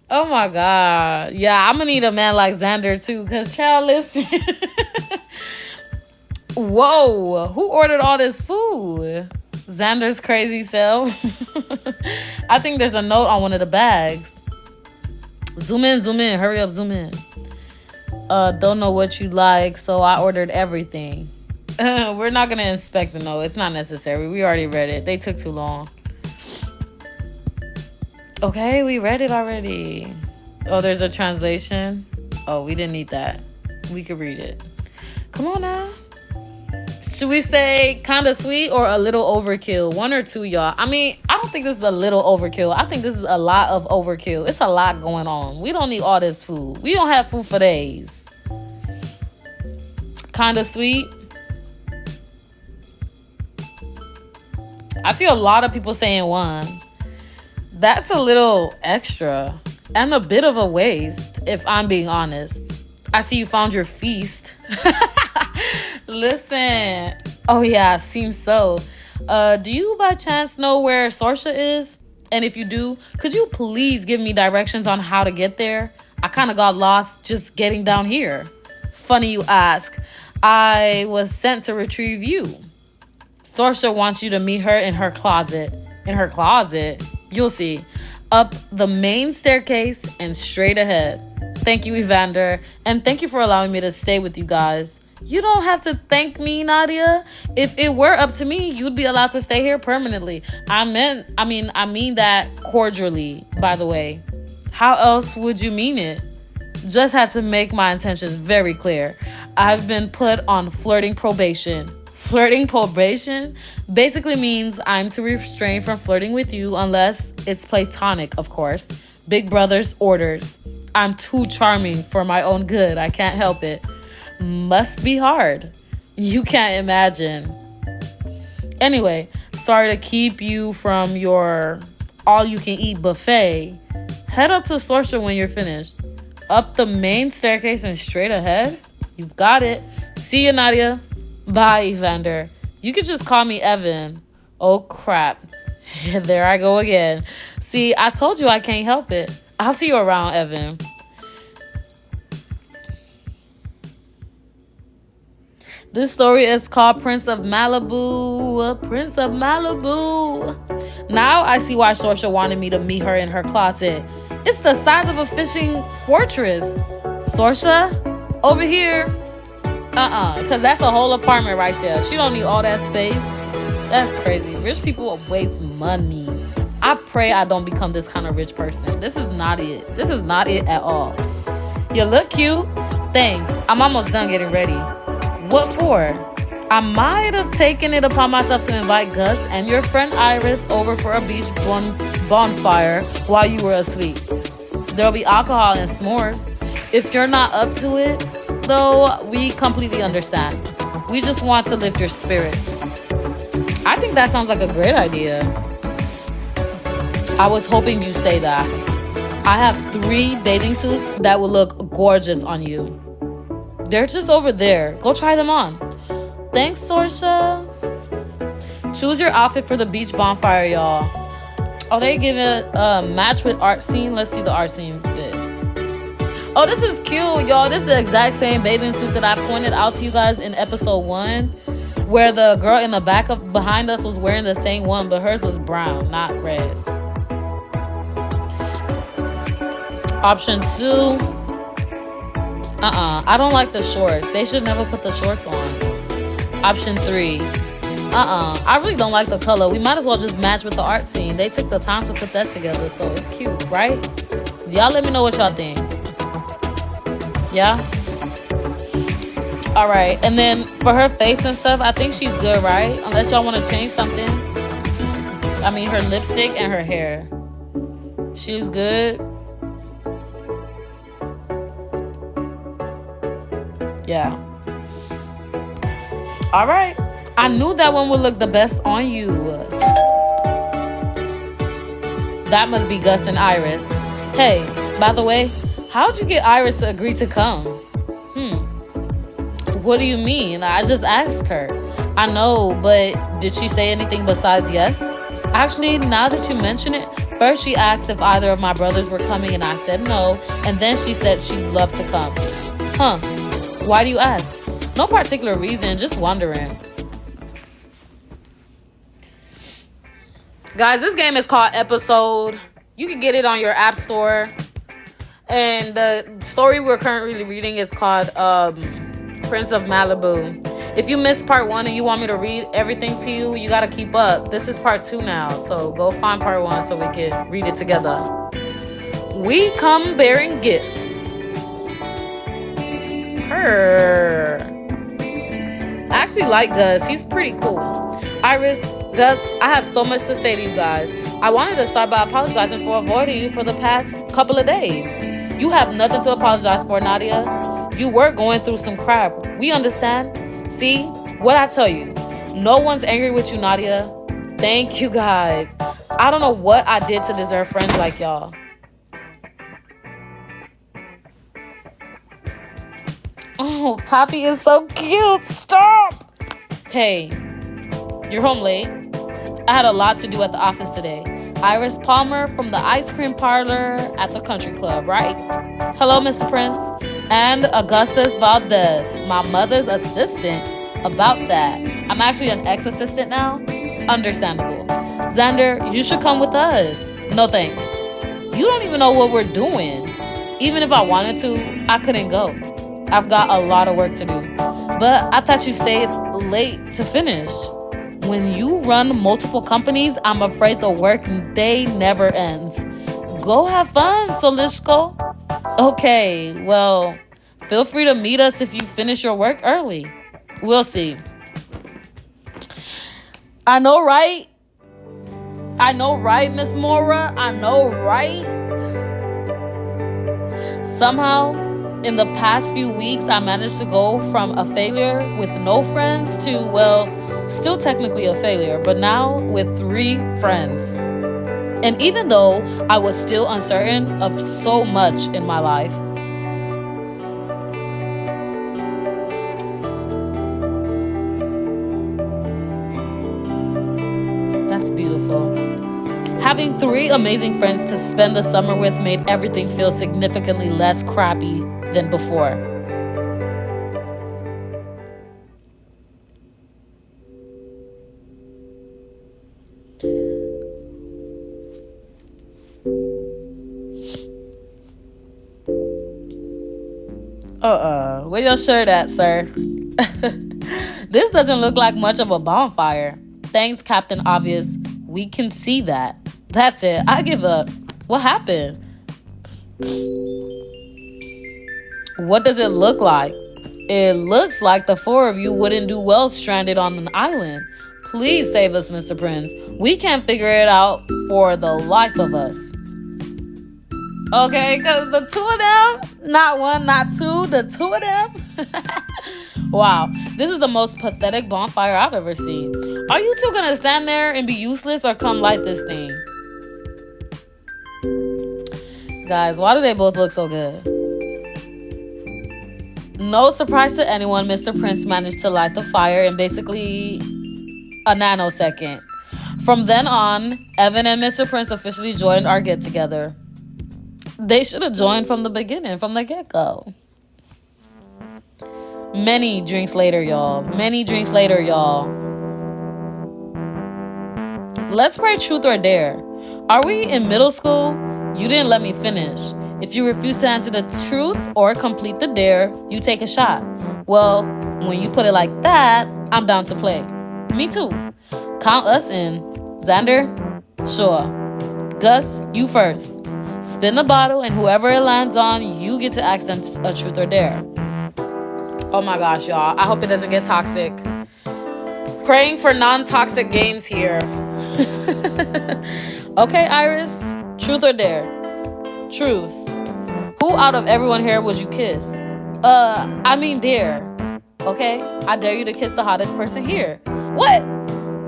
Oh my God. Yeah, I'm gonna need a man like Xander too, because child, listen. Whoa, who ordered all this food? Xander's crazy self. I think there's a note on one of the bags. Zoom in, hurry up, zoom in. Don't know what you like, so I ordered everything. We're not gonna inspect the note. It's not necessary. We already read it. They took too long. Okay, we read it already. Oh, there's a translation. Oh, we didn't need that. We could read it. Come on now. Should we say kind of sweet or a little overkill? One or two, y'all. I mean, I don't think this is a little overkill. I think this is a lot of overkill. It's a lot going on. We don't need all this food. We don't have food for days. Kind of sweet. I see a lot of people saying one. That's a little extra and a bit of a waste, if I'm being honest. I see you found your feast. Listen. Oh, yeah, seems so. Do you by chance know where Sorsha is? And if you do, could you please give me directions on how to get there? I kind of got lost just getting down here. Funny you ask. I was sent to retrieve you. Sorsha wants you to meet her in her closet. In her closet? You'll see. Up the main staircase and straight ahead. Thank you, Evander. And thank you for allowing me to stay with you guys. You don't have to thank me, Nadia. If it were up to me, you'd be allowed to stay here permanently. I mean that cordially, by the way. How else would you mean it? Just had to make my intentions very clear. I've been put on flirting probation. Flirting probation basically means I'm to refrain from flirting with you unless it's platonic, of course. Big brother's orders. I'm too charming for my own good. I can't help it. Must be hard. You can't imagine. Anyway, sorry to keep you from your all-you-can-eat buffet. Head up to Sorsha when you're finished. Up the main staircase and straight ahead. You've got it. See you, Nadia. Bye, Evander. You could just call me Evan. Oh, crap. There I go again. See, I told you I can't help it. I'll see you around, Evan. This story is called Prince of Malibu. Prince of Malibu. Now I see why Sorsha wanted me to meet her in her closet. It's the size of a fishing fortress. Sorsha, over here. Because that's a whole apartment right there. She don't need all that space. That's crazy. Rich people waste money. I pray I don't become this kind of rich person. This is not it. This is not it at all. You look cute. Thanks. I'm almost done getting ready. What for? I might have taken it upon myself to invite Gus and your friend Iris over for a beach bonfire while you were asleep. There'll be alcohol and s'mores. If you're not up to it, though, we completely understand. We just want to lift your spirits. I think that sounds like a great idea. I was hoping you'd say that. I have 3 bathing suits that will look gorgeous on you. They're just over there. Go try them on. Thanks, Sorsha. Choose your outfit for the beach bonfire, y'all. Oh, they give it a match with art scene. Let's see the art scene fit. Oh, this is cute, y'all. This is the exact same bathing suit that I pointed out to you guys in episode 1, where the girl in the back of behind us was wearing the same one, but hers was brown, not red. Option 2. I don't like the shorts. They should never put the shorts on. Option 3. I really don't like the color. We might as well just match with the art scene. They took the time to put that together, so it's cute, right? Y'all let me know what y'all think. Yeah? Alright, and then for her face and stuff, I think she's good, right? Unless y'all want to change something. I mean, her lipstick and her hair. She's good. Yeah. All right. I knew that one would look the best on you. That must be Gus and Iris. Hey, by the way, how'd you get Iris to agree to come? What do you mean? I just asked her. I know, but did she say anything besides yes? Actually, now that you mention it, first she asked if either of my brothers were coming and I said no, and then she said she'd love to come. Huh. Why do you ask? No particular reason, just wondering. Guys, this game is called Episode. You can get it on your app store. And the story we're currently reading is called Prince of Malibu. If you missed part 1 and you want me to read everything to you, you gotta keep up. This is part 2 now, so go find part 1 so we can read it together. We come bearing gifts. Her. I actually like Gus. He's pretty cool. Iris, Gus, I have so much to say to you guys. I wanted to start by apologizing for avoiding you for the past couple of days. You have nothing to apologize for, Nadia. You were going through some crap. We understand. See, what I tell you, no one's angry with you, Nadia. Thank you, guys. I don't know what I did to deserve friends like y'all. Oh, Poppy is so cute. Stop. Hey, you're home late. I had a lot to do at the office today. Iris Palmer from the ice cream parlor at the country club, right? Hello, Mr. Prince. And Augustus Valdez, my mother's assistant. About that. I'm actually an ex-assistant now. Understandable. Xander, you should come with us. No thanks. You don't even know what we're doing. Even if I wanted to, I couldn't go. I've got a lot of work to do. But I thought you stayed late to finish. When you run multiple companies, I'm afraid the work day never ends. Go have fun, Solishko. Okay, well, feel free to meet us if you finish your work early. We'll see. I know, right? I know, right, Miss Mora? I know, right? Somehow, in the past few weeks, I managed to go from a failure with no friends to, well, still technically a failure, but now with 3 friends. And even though I was still uncertain of so much in my life, that's beautiful. Having 3 amazing friends to spend the summer with made everything feel significantly less crappy than before. Where your shirt at, sir? This doesn't look like much of a bonfire. Thanks, Captain Obvious. We can see that. That's it. I give up. What happened? What does it look like? It looks like the 4 of you wouldn't do well stranded on an island. Please save us, Mr. Prince. We can't figure it out for the life of us. Okay, because the 2 of them, not 1, not 2, the 2 of them. Wow, this is the most pathetic bonfire I've ever seen. Are you 2 gonna stand there and be useless or come light this thing? Guys, why do they both look so good? No surprise to anyone, Mr. Prince managed to light the fire in basically a nanosecond. From then on, Evan and Mr. Prince officially joined our get-together. They should have joined from the beginning, from the get-go. Many drinks later, y'all. Many drinks later, y'all. Let's play Truth or Dare. Are we in middle school? You didn't let me finish. If you refuse to answer the truth or complete the dare, you take a shot. Well, when you put it like that, I'm down to play. Me too. Count us in. Xander? Sure. Gus, you first. Spin the bottle, and whoever it lands on, you get to ask them a truth or dare. Oh my gosh, y'all. I hope it doesn't get toxic. Praying for non-toxic games here. Okay, Iris. Truth or dare? Truth. Who out of everyone here would you kiss? I mean dare. Okay? I dare you to kiss the hottest person here. What?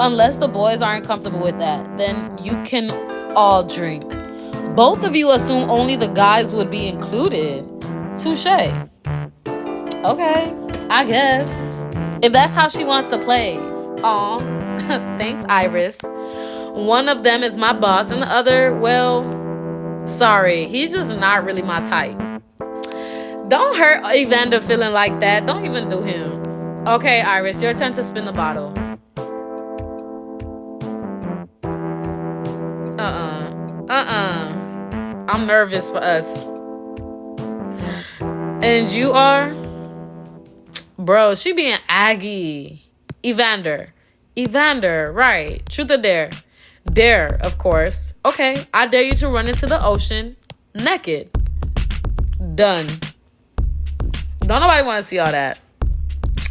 Unless the boys aren't comfortable with that, then you can all drink. Both of you assume only the guys would be included. Touche. Okay, I guess. If that's how she wants to play. Aw. Thanks, Iris. One of them is my boss and the other, well, sorry. He's just not really my type. Don't hurt Evander feeling like that. Don't even do him. Okay, Iris, your turn to spin the bottle. I'm nervous for us. And you are? Bro, she being aggy. Evander, right. Truth or dare? Dare, of course. Okay, I dare you to run into the ocean naked. Done. Don't nobody want to see all that.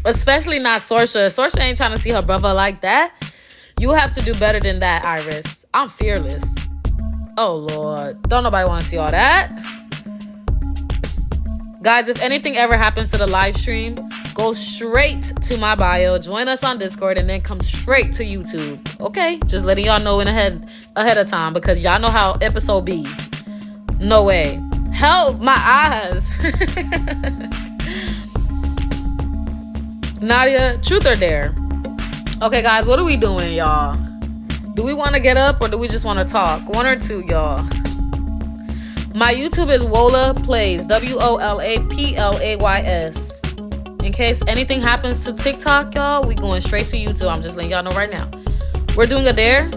Especially not Sorsha. Sorsha ain't trying to see her brother like that. You have to do better than that, Iris. I'm fearless. Oh, Lord. Don't nobody want to see all that. Guys, if anything ever happens to the live stream, go straight to my bio, join us on Discord, and then come straight to YouTube. Okay? Just letting y'all know ahead of time, because y'all know how episode be. No way. Help, my eyes. Nadia, truth or dare? Okay, guys, what are we doing, y'all? Do we want to get up or do we just want to talk? One or two, y'all. My YouTube is Wola Plays. WOLAPLAYS. In case anything happens to TikTok, y'all, we going straight to YouTube. I'm just letting y'all know right now. We're doing a dare.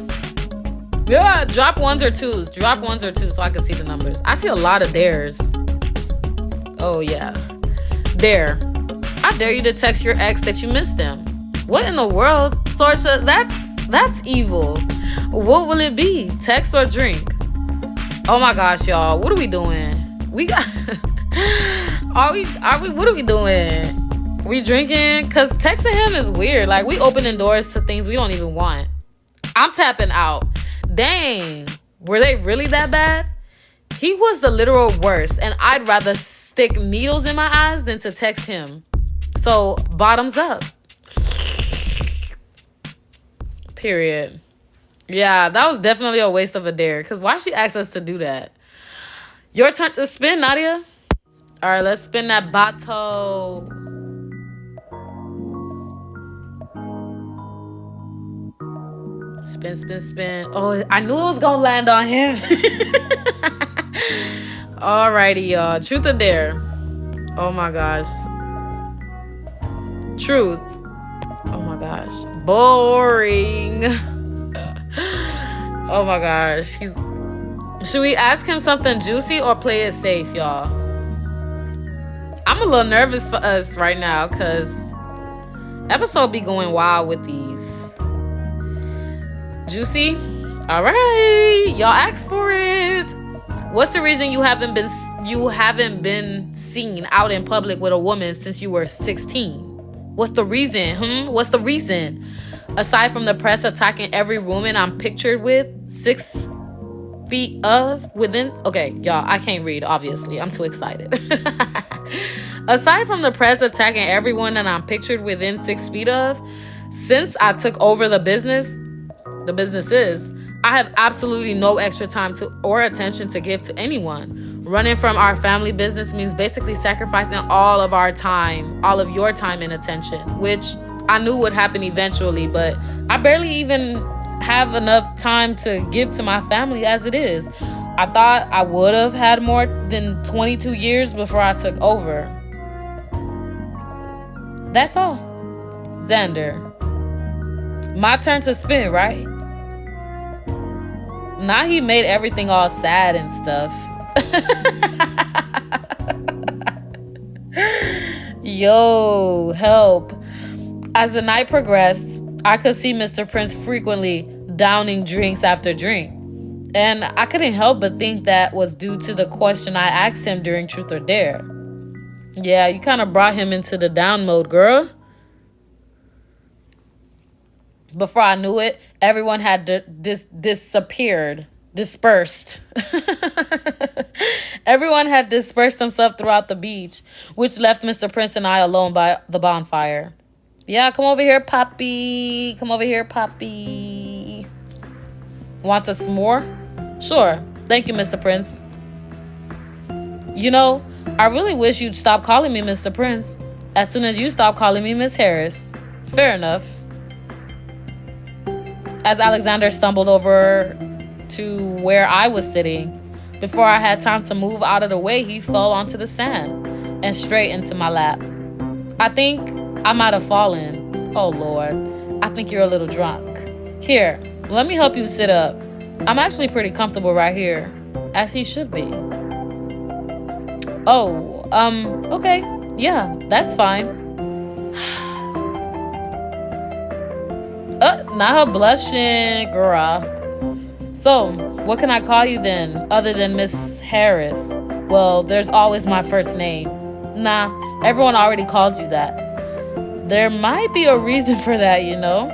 Yeah, drop ones or twos. Drop ones or twos so I can see the numbers. I see a lot of dares. Oh, yeah. Dare. I dare you to text your ex that you missed them. What in the world? Sorsha, that's evil. What will it be? Text or drink? Oh my gosh, y'all. What are we doing? We got... Are we... What are we doing? We drinking? Because texting him is weird. Like, we opening doors to things we don't even want. I'm tapping out. Dang. Were they really that bad? He was the literal worst. And I'd rather stick needles in my eyes than to text him. So, bottoms up. Period. Yeah, that was definitely a waste of a dare. Because why she asked us to do that? Your turn to spin, Nadia. All right, let's spin that bottle. Spin. Oh, I knew it was going to land on him. Alrighty, y'all. Truth or dare? Oh, my gosh. Truth. Oh, my gosh. Boring. Oh my gosh. Should we ask him something juicy or play it safe, y'all? I'm a little nervous for us right now because episode be going wild with these. Juicy? All right. Y'all asked for it. What's the reason you haven't been seen out in public with a woman since you were 16? What's the reason? What's the reason? Aside from the press attacking every woman I'm pictured with, 6 feet of within... Okay, y'all, I can't read, obviously. I'm too excited. Aside from the press attacking everyone that I'm pictured within 6 feet of, since I took over the businesses, I have absolutely no extra time or attention to give to anyone. Running from our family business means basically sacrificing all of your time and attention, which I knew would happen eventually, but I barely even have enough time to give to my family as it is. I thought I would have had more than 22 years before I took over. That's all. Xander. My turn to spin, right? Now he made everything all sad and stuff. Yo, help. As the night progressed, I could see Mr. Prince frequently downing drinks after drink. And I couldn't help but think that was due to the question I asked him during Truth or Dare. Yeah, you kind of brought him into the down mode, girl. Before I knew it, everyone had disappeared. dispersed. Everyone had dispersed themselves throughout the beach, which left Mr. Prince and I alone by the bonfire. Yeah, come over here, Poppy. Come over here, Poppy. Want a s'more? Sure. Thank you, Mr. Prince. You know, I really wish you'd stop calling me Mr. Prince as soon as you stop calling me Miss Harris. Fair enough. As Alexander stumbled over to where I was sitting, before I had time to move out of the way, he fell onto the sand and straight into my lap. I think I might have fallen. Oh, Lord. I think you're a little drunk. Here, let me help you sit up. I'm actually pretty comfortable right here, as he should be. Oh, okay. Yeah, that's fine. Now her blushing, girl. So, what can I call you then, other than Miss Harris? Well, there's always my first name. Nah, everyone already calls you that. There might be a reason for that, you know.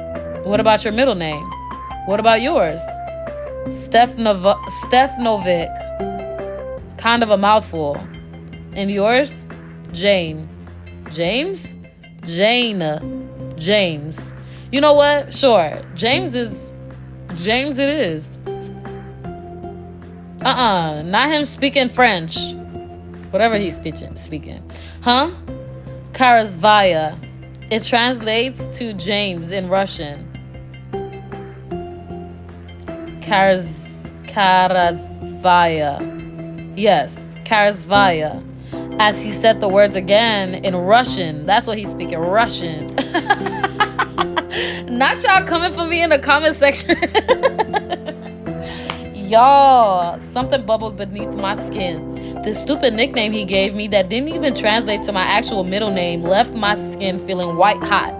What about your middle name? What about yours? Steph Novick. Kind of a mouthful. And yours? Jane. James? Jane. James. You know what? Sure. James it is. Not him speaking French. Whatever he's speaking. Huh? Karazvaya. It translates to James in Russian. Karazvaya. Yes, Karazvaya. As he said the words again in Russian. That's what he's speaking, Russian. Not y'all coming for me in the comment section. Y'all, something bubbled beneath my skin. The stupid nickname he gave me that didn't even translate to my actual middle name left my skin feeling white hot.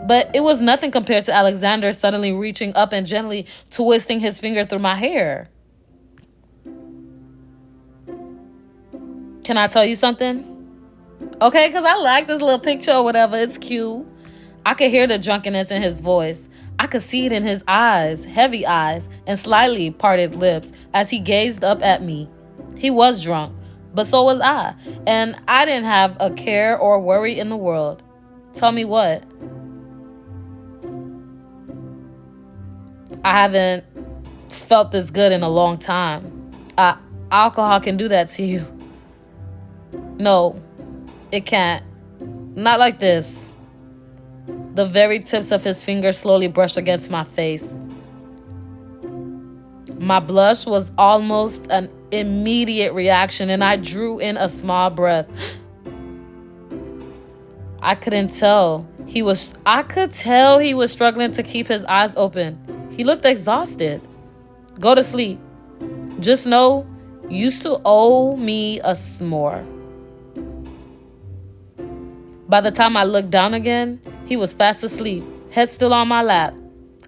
But it was nothing compared to Alexander suddenly reaching up and gently twisting his finger through my hair. Can I tell you something? Okay, because I like this little picture or whatever. It's cute. I could hear the drunkenness in his voice. I could see it in his eyes, heavy eyes, and slightly parted lips as he gazed up at me. He was drunk, but so was I, and I didn't have a care or worry in the world. Tell me what? I haven't felt this good in a long time. Alcohol can do that to you. No, it can't. Not like this. The very tips of his fingers slowly brushed against my face. My blush was almost an immediate reaction, and I drew in a small breath. I could tell he was struggling to keep his eyes open. He looked exhausted. Go to sleep. Just know you still owe me a s'more. By the time I looked down again, he was fast asleep, head still on my lap.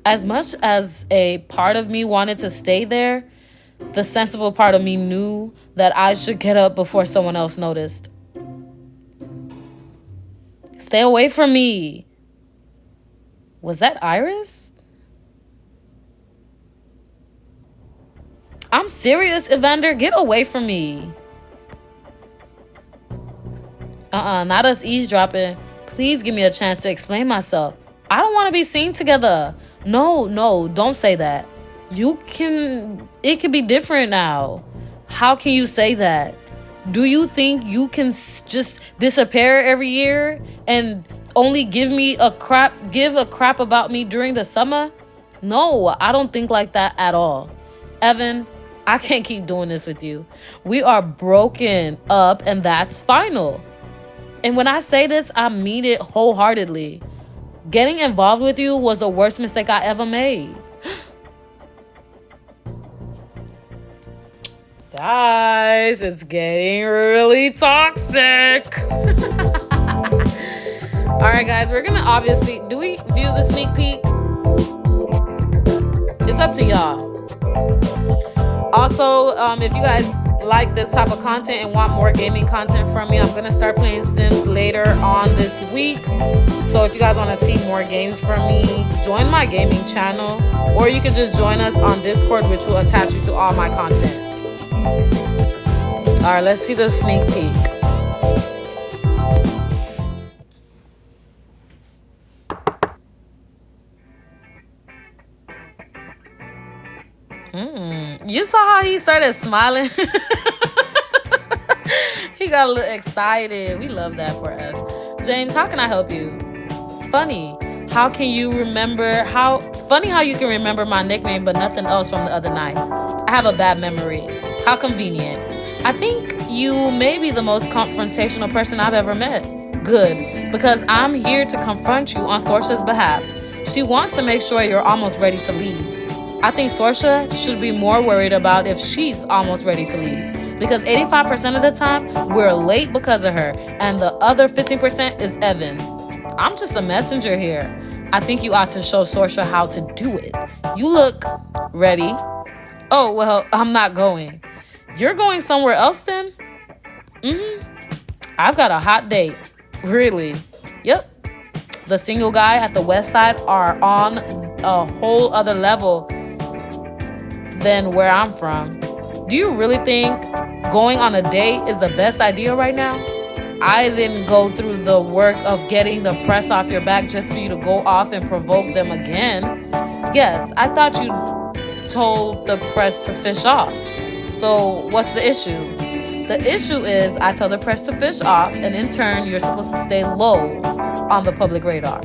As much as a part of me wanted to stay there, the sensible part of me knew that I should get up before someone else noticed. Stay away from me. Was that Iris? I'm serious, Evander. Get away from me. Not us eavesdropping. Please give me a chance to explain myself. I don't want to be seen together. No, don't say that. It can be different now. How can you say that? Do you think you can just disappear every year and only give a crap about me during the summer? No, I don't think like that at all. Evan, I can't keep doing this with you. We are broken up and that's final. And when I say this, I mean it wholeheartedly. Getting involved with you was the worst mistake I ever made. Guys, it's getting really toxic. All right, guys, we're gonna obviously, do we view the sneak peek? It's up to y'all. Also, if you guys like this type of content and want more gaming content from me, I'm gonna start playing Sims later on this week. So if you guys want to see more games from me, join my gaming channel, or you can just join us on Discord, which will attach you to all my content. All right, let's see the sneak peek. You saw how he started smiling? He got a little excited. We love that for us. James, how can I help you? Funny. How can you remember funny how you can remember my nickname but nothing else from the other night? I have a bad memory. How convenient. I think you may be the most confrontational person I've ever met. Good, because I'm here to confront you on Sorsha's behalf. She wants to make sure you're almost ready to leave. I think Sorsha should be more worried about if she's almost ready to leave. Because 85% of the time, we're late because of her. And the other 15% is Evan. I'm just a messenger here. I think you ought to show Sorsha how to do it. You look ready. Oh, well, I'm not going. You're going somewhere else then? I've got a hot date. Really? Yep. The single guy at the west side are on a whole other level than where I'm from. Do you really think going on a date is the best idea right now? I didn't go through the work of getting the press off your back just for you to go off and provoke them again. Yes, I thought you told the press to fish off. So what's the issue? The issue is I tell the press to fish off, and in turn, you're supposed to stay low on the public radar.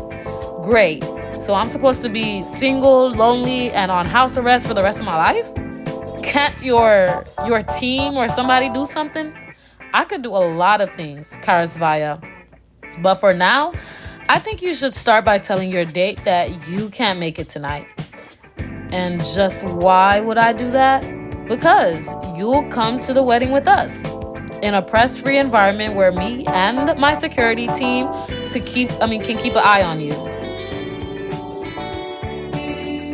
Great. So I'm supposed to be single, lonely, and on house arrest for the rest of my life? Can't your team or somebody do something? I could do a lot of things, Karasvaya. But for now, I think you should start by telling your date that you can't make it tonight. And just why would I do that? Because you'll come to the wedding with us in a press-free environment where me and my security team can keep an eye on you.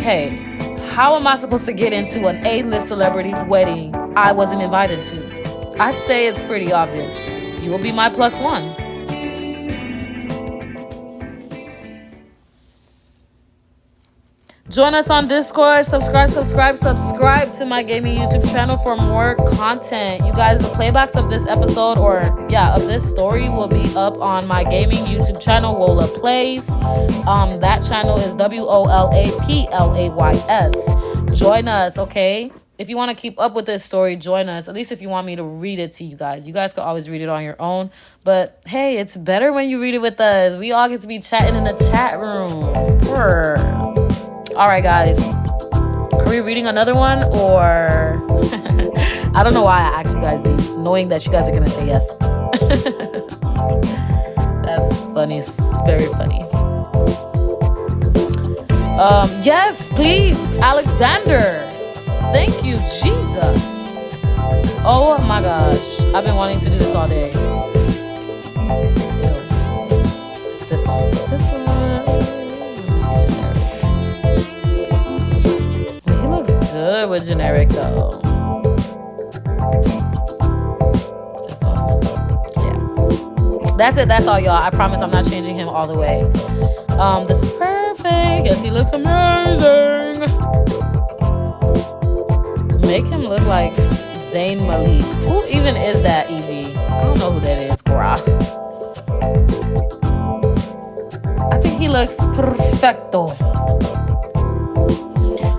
Hey, how am I supposed to get into an A-list celebrity's wedding I wasn't invited to? I'd say it's pretty obvious. You'll be my plus one. Join us on Discord. Subscribe to my gaming YouTube channel for more content. You guys, the playbacks of this episode of this story will be up on my gaming YouTube channel, Wola Plays. That channel is WOLAPLAYS. Join us, okay? If you want to keep up with this story, join us. At least if you want me to read it to you guys. You guys can always read it on your own. But hey, it's better when you read it with us. We all get to be chatting in the chat room. All right, guys. Are we reading another one or... I don't know why I asked you guys these, knowing that you guys are going to say yes. That's funny. It's very funny. Yes, please, Alexander. Thank you, Jesus. Oh my gosh. I've been wanting to do this all day. It's this one. It's this one. He looks good with generic though. This one. Yeah. That's it. That's all, y'all. I promise I'm not changing him all the way. This is perfect. Yes, he looks amazing. Make him look like Zayn Malik. Who even is that, Evie? I don't know who that is, Gra. I think he looks perfecto.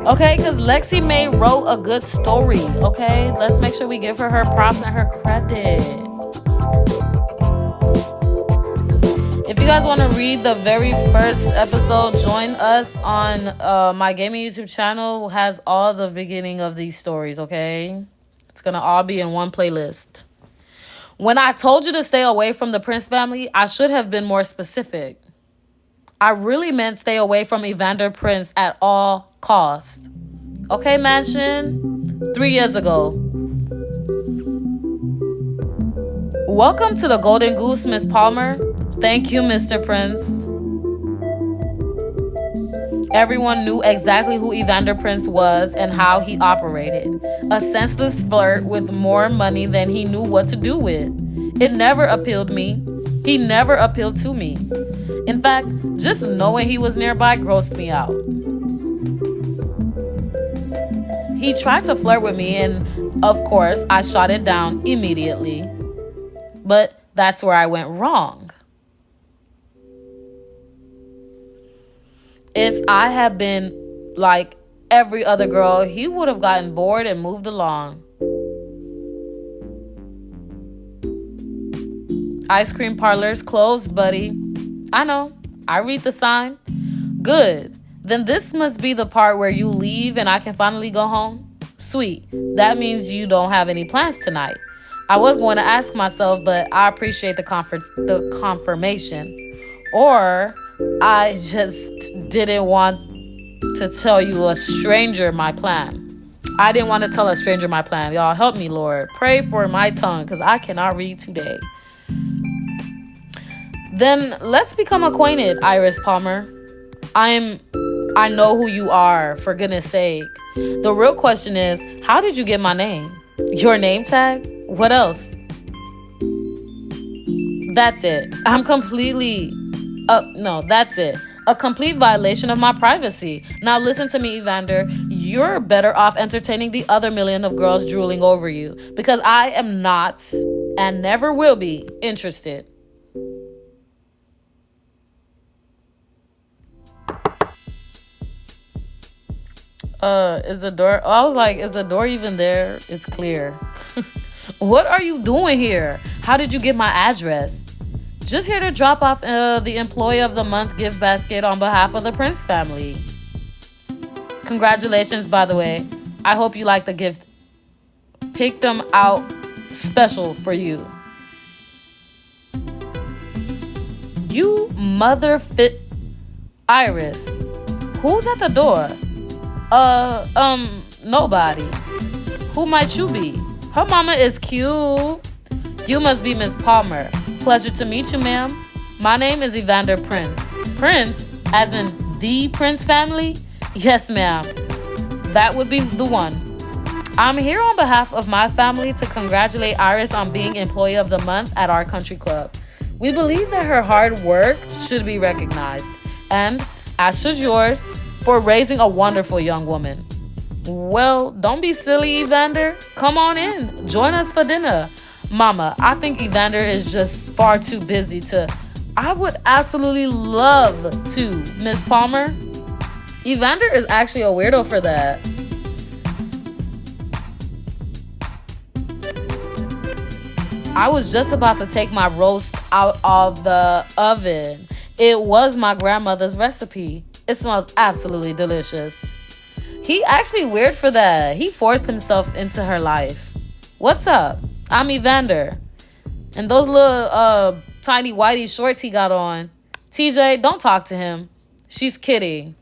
Okay, because Lexi May wrote a good story, okay? Let's make sure we give her her props and her credit. If you guys want to read the very first episode, join us on my gaming YouTube channel. It has all the beginning of these stories, okay? It's going to all be in one playlist. When I told you to stay away from the Prince family, I should have been more specific. I really meant stay away from Evander Prince at all costs. Okay, Mansion? 3 years ago. Welcome to the Golden Goose, Miss Palmer. Thank you, Mr. Prince. Everyone knew exactly who Evander Prince was and how he operated. A senseless flirt with more money than he knew what to do with. It never appealed me. He never appealed to me. In fact, just knowing he was nearby grossed me out. He tried to flirt with me, and of course, I shot it down immediately. But that's where I went wrong. If I had been like every other girl, he would have gotten bored and moved along. Ice cream parlors closed, buddy. I know. I read the sign. Good. Then this must be the part where you leave and I can finally go home. Sweet. That means you don't have any plans tonight. I was going to ask myself, but I appreciate the confirmation. Or I just didn't want to tell you a stranger my plan. I didn't want to tell a stranger my plan. Y'all help me, Lord. Pray for my tongue because I cannot read today. Then let's become acquainted, Iris Palmer. I know who you are, for goodness sake. The real question is, how did you get my name? Your name tag? What else? That's it. That's it. A complete violation of my privacy. Now listen to me, Evander. You're better off entertaining the other million of girls drooling over you, because I am not, and never will be, interested. Is the door... I was like, is the door even there? It's clear. What are you doing here? How did you get my address? Just here to drop off the Employee of the Month gift basket on behalf of the Prince family. Congratulations, by the way. I hope you like the gift. Picked them out special for you. You mother fit Iris. Who's at the door? Nobody. Who might you be? Her mama is cute. You must be Miss Palmer. Pleasure to meet you, ma'am. My name is Evander Prince. Prince, as in the Prince family? Yes, ma'am. That would be the one. I'm here on behalf of my family to congratulate Iris on being Employee of the Month at our country club. We believe that her hard work should be recognized, and as should yours, for raising a wonderful young woman. Well, don't be silly, Evander. Come on in. Join us for dinner. Mama, I think Evander is just far too busy to... I would absolutely love to, Miss Palmer. Evander is actually a weirdo for that. I was just about to take my roast out of the oven. It was my grandmother's recipe. It smells absolutely delicious. He actually weird for that. He forced himself into her life. What's up? I'm Evander. And those little tiny whitey shorts he got on. TJ, don't talk to him. She's kidding.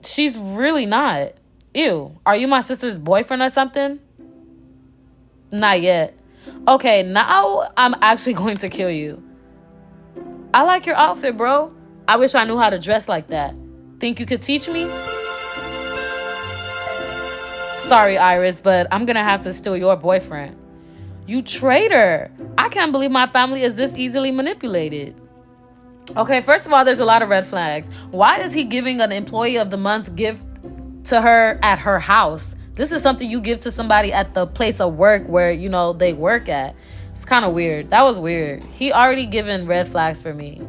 She's really not. Ew. Are you my sister's boyfriend or something? Not yet. Okay, now I'm actually going to kill you. I like your outfit, bro. I wish I knew how to dress like that. Think you could teach me? Sorry, Iris, but I'm gonna have to steal your boyfriend. You traitor. I can't believe my family is this easily manipulated. Okay, first of all, there's a lot of red flags. Why is he giving an Employee of the Month gift to her at her house? This is something you give to somebody at the place of work where, you know, they work at. It's kind of weird. That was weird. He already given red flags for me.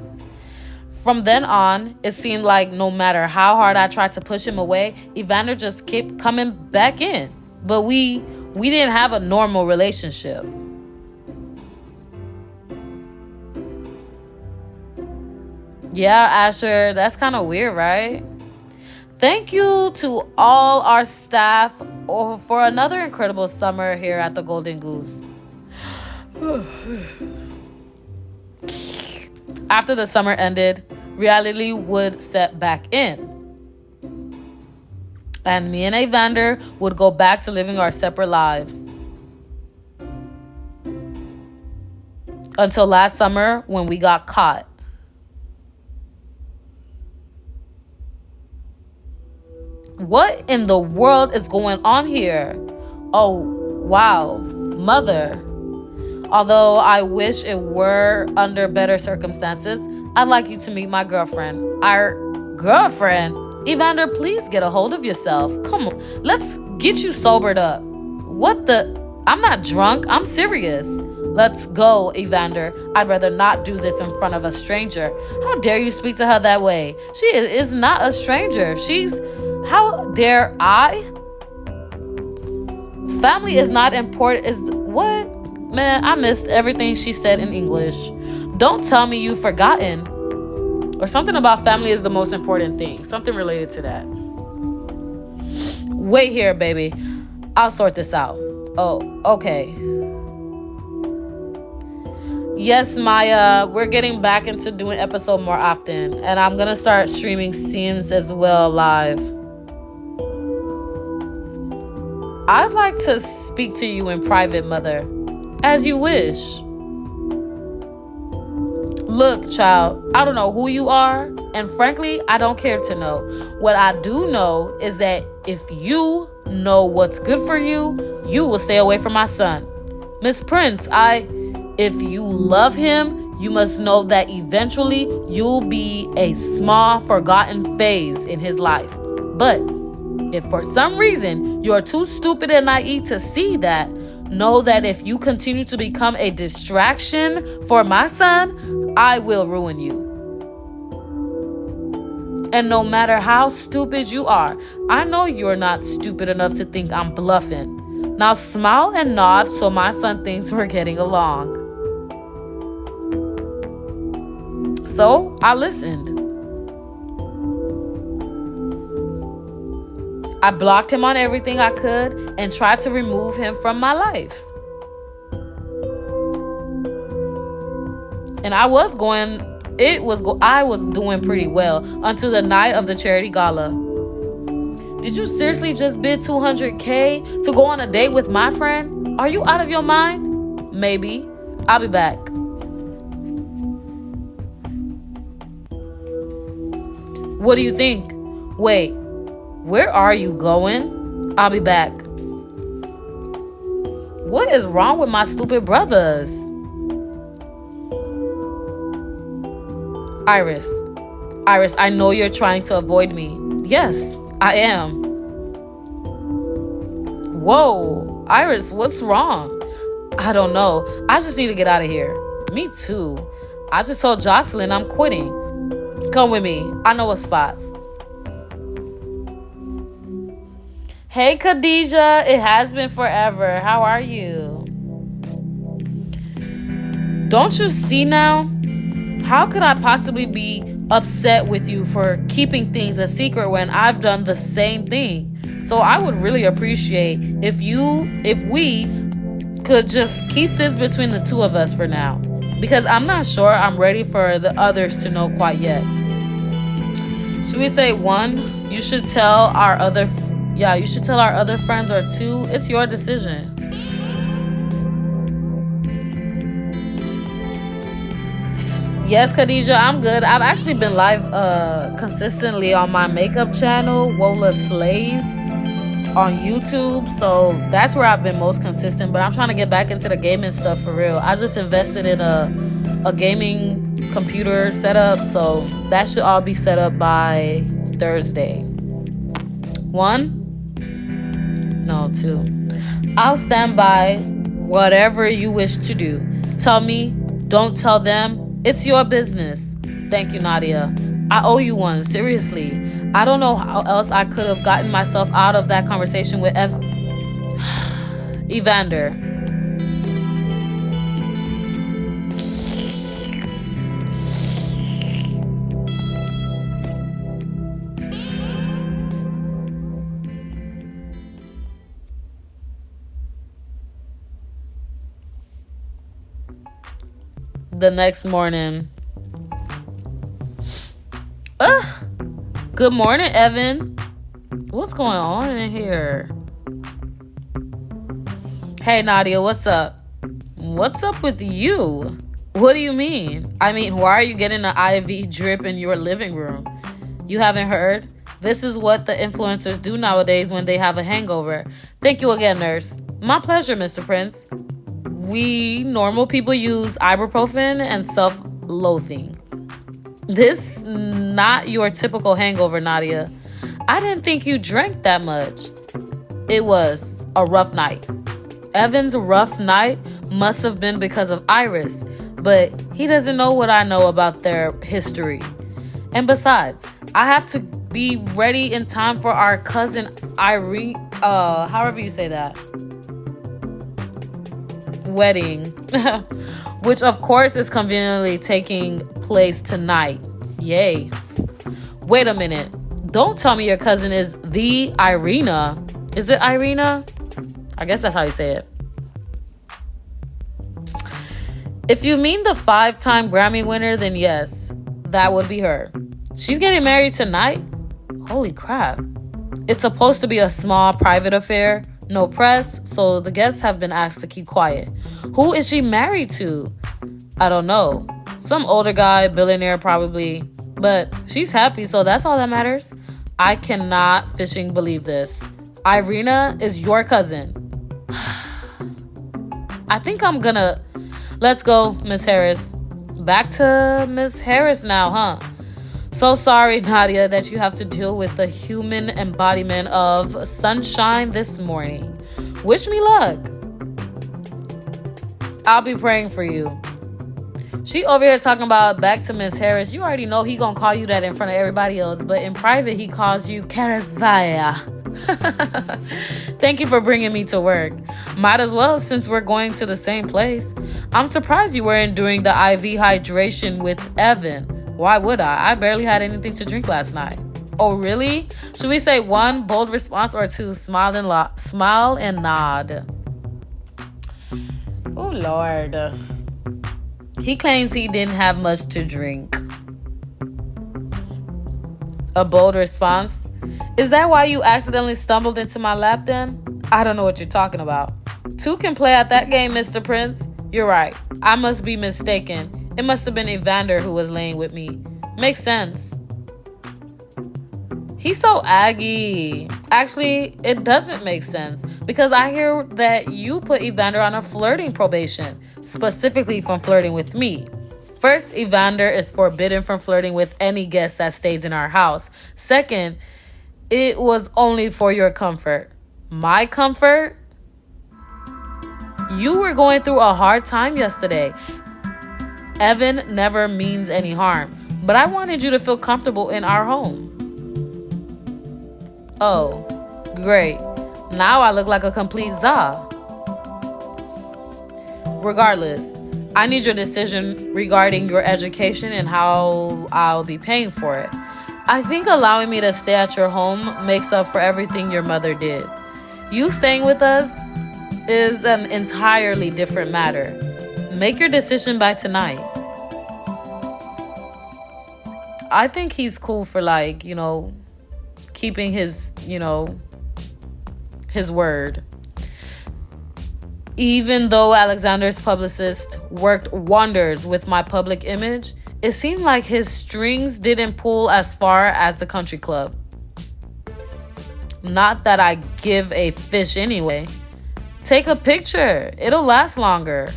From then on, it seemed like no matter how hard I tried to push him away, Evander just kept coming back in. But we didn't have a normal relationship. Yeah, Asher, that's kind of weird, right? Thank you to all our staff for another incredible summer here at the Golden Goose. After the summer ended, reality would set back in. And me and Evander would go back to living our separate lives. Until last summer when we got caught. What in the world is going on here? Oh, wow. Mother. Although I wish it were under better circumstances, I'd like you to meet my girlfriend. Our girlfriend? Evander, please get a hold of yourself. Come on, let's get you sobered up. What the? I'm not drunk. I'm serious. Let's go, Evander. I'd rather not do this in front of a stranger. How dare you speak to her that way? She is not a stranger. How dare I? Family is not important. What? Man, I missed everything she said in English. Don't tell me you've forgotten. Or something about family is the most important thing. Something related to that. Wait here, baby. I'll sort this out. Oh, okay. Yes, Maya, we're getting back into doing episodes more often. And I'm going to start streaming scenes as well live. I'd like to speak to you in private, Mother. As you wish. Look, child, I don't know who you are. And frankly, I don't care to know. What I do know is that if you know what's good for you, you will stay away from my son. Miss Prince, if you love him, you must know that eventually you'll be a small, forgotten phase in his life. But if for some reason you're too stupid and naive to see that, know that if you continue to become a distraction for my son, I will ruin you. And no matter how stupid you are, I know you're not stupid enough to think I'm bluffing. Now smile and nod so my son thinks we're getting along. So I listened. I blocked him on everything I could and tried to remove him from my life. And I was doing pretty well until the night of the charity gala. Did you seriously just bid $200K to go on a date with my friend? Are you out of your mind? Maybe. I'll be back. What do you think? Wait, where are you going? I'll be back. What is wrong with my stupid brothers? Iris, I know you're trying to avoid me. Yes, I am. Whoa, Iris, what's wrong? I don't know. I just need to get out of here. Me too. I just told Jocelyn I'm quitting. Come with me. I know a spot. Hey, Khadijah. It has been forever. How are you? Don't you see now? How could I possibly be upset with you for keeping things a secret when I've done the same thing? So I would really appreciate if we could just keep this between the two of us for now. Because I'm not sure I'm ready for the others to know quite yet. Should we say 1? You should tell our other friends, or 2. It's your decision. Yes, Khadijah, I'm good. I've actually been live consistently on my makeup channel, Wola Slays, on YouTube. So that's where I've been most consistent. But I'm trying to get back into the gaming stuff for real. I just invested in a gaming computer setup. So that should all be set up by Thursday. 1? No, 2. I'll stand by whatever you wish to do. Tell me, don't tell them. It's your business. Thank you, Nadia. I owe you one, seriously. I don't know how else I could have gotten myself out of that conversation with Evander. The next morning. Good morning, Evan. What's going on in here? Hey, Nadia, what's up? What's up with you? What do you mean? I mean, why are you getting an IV drip in your living room? You haven't heard? This is what the influencers do nowadays when they have a hangover. Thank you again, nurse. My pleasure, Mr. Prince. we normal people use ibuprofen and self-loathing. This not your typical hangover, Nadia. I didn't think you drank that much. It was a rough night. Evan's rough night must have been because of Iris, but he doesn't know what I know about their history. And besides, I have to be ready in time for our cousin Irene, however you say that, wedding, which of course is conveniently taking place tonight. Yay. Wait a minute. Don't tell me your cousin is the Irina. Is it Irina? I guess that's how you say it. If you mean the 5-time Grammy winner, then yes, that would be her. She's getting married tonight? Holy crap. It's supposed to be a small private affair, no press, so the guests have been asked to keep quiet. Who is she married to? I don't know. Some older guy, billionaire probably, but she's happy, so that's all that matters. I cannot fishing believe this. Irina is your cousin. I think I'm gonna... Let's go, Miss Harris. Back to Miss Harris now, huh? So sorry, Nadia, that you have to deal with the human embodiment of sunshine this morning. Wish me luck. I'll be praying for you. She over here talking about back to Miss Harris. You already know he gonna call you that in front of everybody else, but in private he calls you Karasvaya. Thank you for bringing me to work. Might as well, since we're going to the same place. I'm surprised you weren't doing the IV hydration with Evan. Why would I? I barely had anything to drink last night. Oh, really? Should we say 1 bold response or 2 smile and nod? Oh, Lord. He claims he didn't have much to drink. A bold response? Is that why you accidentally stumbled into my lap then? I don't know what you're talking about. 2 can play at that game, Mr. Prince. You're right. I must be mistaken. It must have been Evander who was laying with me. Makes sense. He's so aggy. Actually, it doesn't make sense because I hear that you put Evander on a flirting probation, specifically from flirting with me. First, Evander is forbidden from flirting with any guest that stays in our house. Second, it was only for your comfort. My comfort? You were going through a hard time yesterday. Evan never means any harm, but I wanted you to feel comfortable in our home. Oh, great. Now I look like a complete za. Regardless, I need your decision regarding your education and how I'll be paying for it. I think allowing me to stay at your home makes up for everything your mother did. You staying with us is an entirely different matter. Make your decision by tonight. I think he's cool for keeping his, his word. Even though Alexander's publicist worked wonders with my public image, it seemed like his strings didn't pull as far as the country club. Not that I give a fish anyway. Take a picture. It'll last longer.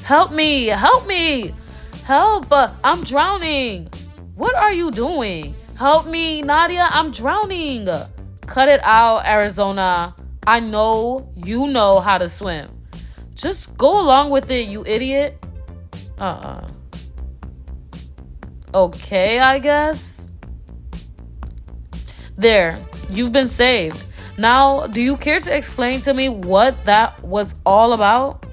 Help me. Help me. Help. I'm drowning. What are you doing? Help me, Nadia. I'm drowning. Cut it out, Arizona. I know you know how to swim. Just go along with it, you idiot. Okay, I guess. There. You've been saved. Now, do you care to explain to me what that was all about?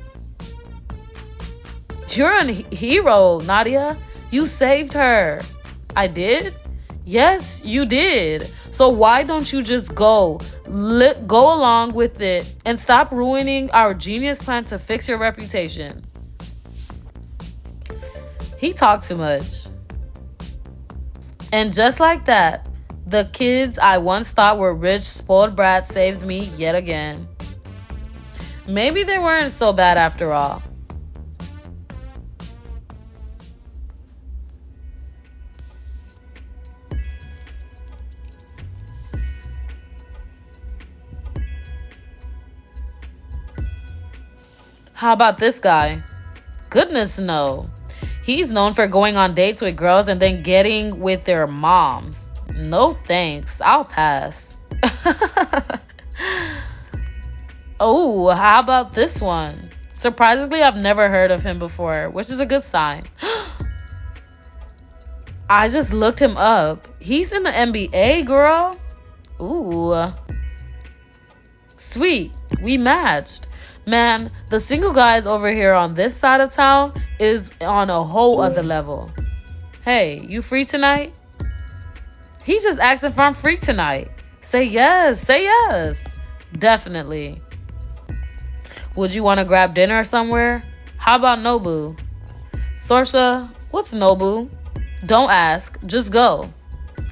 You're a hero, Nadia. You saved her. I did? Yes, you did. So why don't you just go along with it and stop ruining our genius plan to fix your reputation? He talked too much. And just like that, the kids I once thought were rich, spoiled brats saved me yet again. Maybe they weren't so bad after all. How about this guy? Goodness, no. He's known for going on dates with girls and then getting with their moms. No thanks. I'll pass. Oh, how about this one? Surprisingly, I've never heard of him before, which is a good sign. I just looked him up. He's in the NBA, girl. Ooh. Sweet. We matched. Man, the single guys over here on this side of town is on a whole other level. Hey, you free tonight? He just asked if I'm free tonight. Say yes. Say yes. Definitely. Would you want to grab dinner somewhere? How about Nobu? Sorsha, what's Nobu? Don't ask. Just go.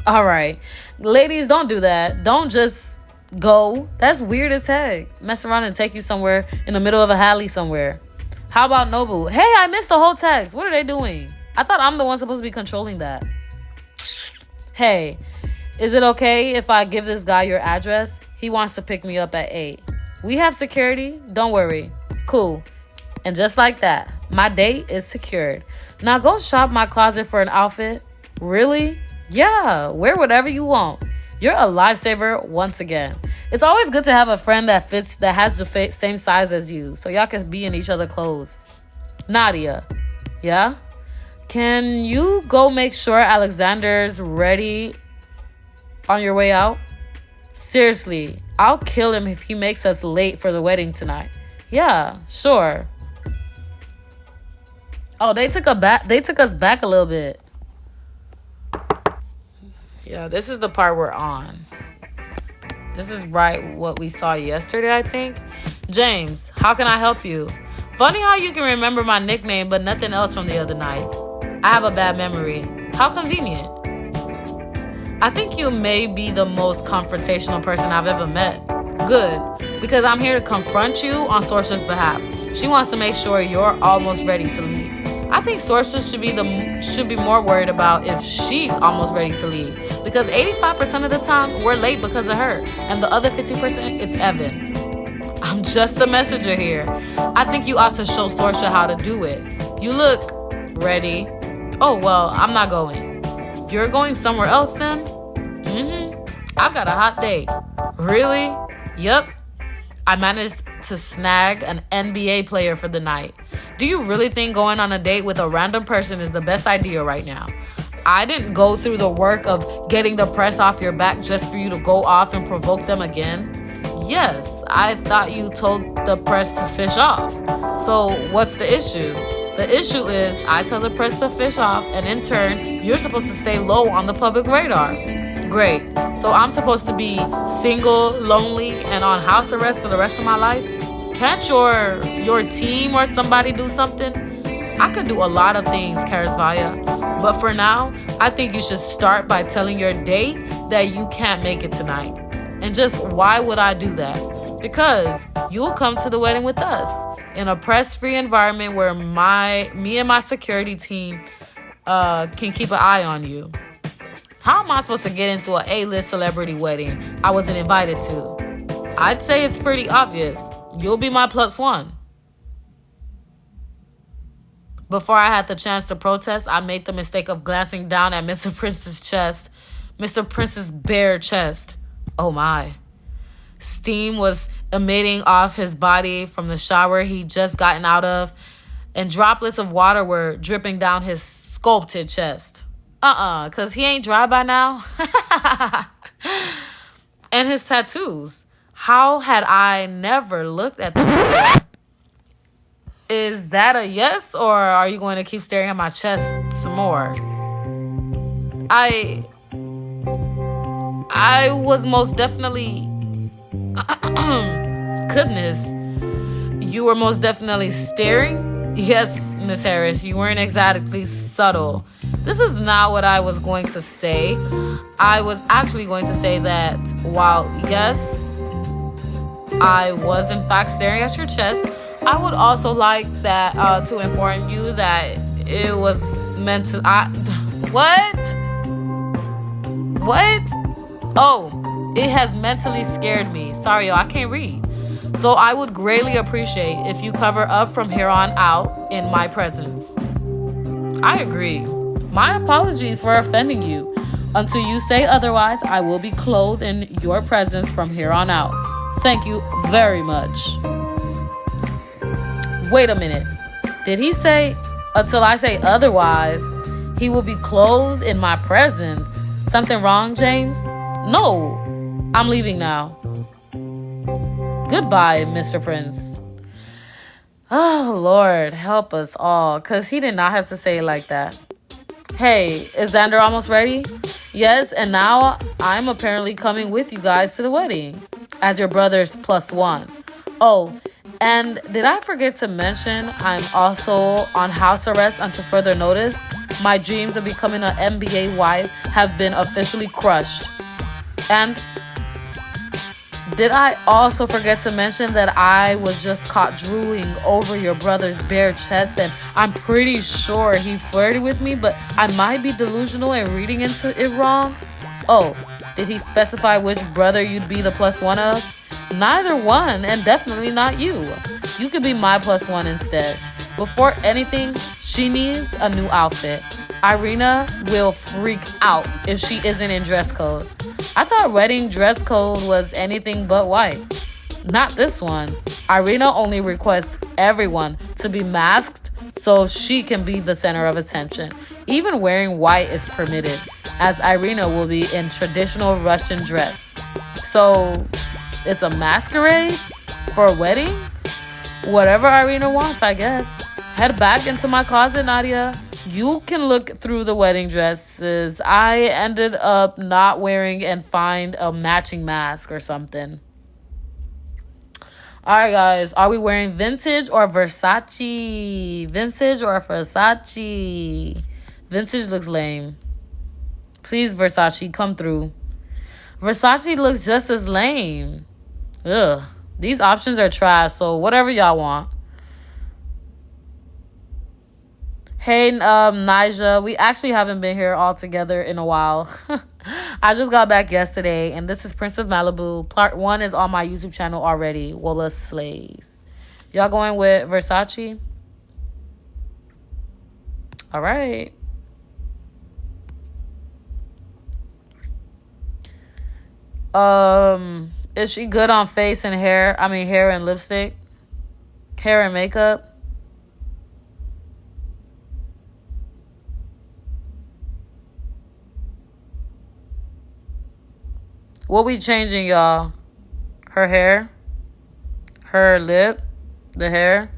All right. Ladies, don't do that. Don't just go. That's weird as heck. Mess around and take you somewhere in the middle of a alley somewhere. How about Nobu? Hey, I missed the whole text. What are they doing? I thought I'm the one supposed to be controlling that. Hey, is it okay if I give this guy your address? He wants to pick me up at 8. We have security. Don't worry. Cool. And just like that, my date is secured. Now go shop my closet for an outfit. Really? Yeah, wear whatever you want. You're a lifesaver once again. It's always good to have a friend that has the same size as you, so y'all can be in each other's clothes. Nadia, yeah? Can you go make sure Alexander's ready on your way out? Seriously, I'll kill him if he makes us late for the wedding tonight. Yeah, sure. Oh, they took us back a little bit. Yeah, this is the part we're on. This is right what we saw yesterday, I think. James, how can I help you? Funny how you can remember my nickname, but nothing else from the other night. I have a bad memory. How convenient. I think you may be the most confrontational person I've ever met. Good, because I'm here to confront you on Sorsha's behalf. She wants to make sure you're almost ready to leave. I think Sorsha should be more worried about if she's almost ready to leave, because 85% of the time we're late because of her, and the other 15% it's Evan. I'm just the messenger here. I think you ought to show Sorsha how to do it. You look ready. Oh well, I'm not going. You're going somewhere else then? I've got a hot date. Really? Yep. I managed to snag an NBA player for the night. Do you really think going on a date with a random person is the best idea right now? I didn't go through the work of getting the press off your back just for you to go off and provoke them again. Yes, I thought you told the press to fish off. So what's the issue? The issue is I tell the press to fish off, and in turn, you're supposed to stay low on the public radar. Great. So I'm supposed to be single, lonely, and on house arrest for the rest of my life? Can't your team or somebody do something? I could do a lot of things, Karisvaya. But for now, I think you should start by telling your date that you can't make it tonight. And just why would I do that? Because you'll come to the wedding with us in a press-free environment where me and my security team can keep an eye on you. How am I supposed to get into an A-list celebrity wedding I wasn't invited to? I'd say it's pretty obvious. You'll be my +1. Before I had the chance to protest, I made the mistake of glancing down at Mr. Prince's chest. Mr. Prince's bare chest. Oh my. Steam was emitting off his body from the shower he'd just gotten out of, and droplets of water were dripping down his sculpted chest. Because he ain't dry by now. And his tattoos. How had I never looked at them before? Is that a yes, or are you going to keep staring at my chest some more? I was most definitely... Goodness. You were most definitely staring? Yes, Miss Harris, you weren't exactly subtle. This is not what I was going to say. I was actually going to say that while, yes, I was in fact staring at your chest, I would also like that to inform you that it was meant to... What? Oh, it has mentally scared me. Sorry, y'all, I can't read. So I would greatly appreciate if you cover up from here on out in my presence. I agree. My apologies for offending you. Until you say otherwise, I will be clothed in your presence from here on out. Thank you very much. Wait a minute. Did he say, until I say otherwise, he will be clothed in my presence? Something wrong, James? No, I'm leaving now. Goodbye, Mr. Prince. Oh, Lord, help us all, because he did not have to say it like that. Hey, is Xander almost ready? Yes, and now I'm apparently coming with you guys to the wedding as your brother's +1. Oh, and did I forget to mention I'm also on house arrest until further notice? My dreams of becoming an NBA wife have been officially crushed. And did I also forget to mention that I was just caught drooling over your brother's bare chest, and I'm pretty sure he flirted with me, but I might be delusional and reading into it wrong? Oh, did he specify which brother you'd be the +1 of? Neither one, and definitely not you. You could be my +1 instead. Before anything, she needs a new outfit. Irina will freak out if she isn't in dress code. I thought wedding dress code was anything but white. Not this one. Irina only requests everyone to be masked so she can be the center of attention. Even wearing white is permitted, as Irina will be in traditional Russian dress. So, it's a masquerade for a wedding? Whatever Irina wants, I guess. Head back into my closet, Nadia. You can look through the wedding dresses. I ended up not wearing and find a matching mask or something. All right, guys. Are we wearing vintage or Versace? Vintage or Versace? Vintage looks lame. Please, Versace, come through. Versace looks just as lame. Ugh. These options are trash, so whatever y'all want. Hey, Nija, we actually haven't been here all together in a while. I just got back yesterday, and this is Prince of Malibu. Part 1 is on my YouTube channel already. Walla Slays. Y'all going with Versace? All right. Is she good on face and hair? I mean, hair and lipstick? Hair and makeup? What we changing, y'all? Her hair? Her lip? The hair?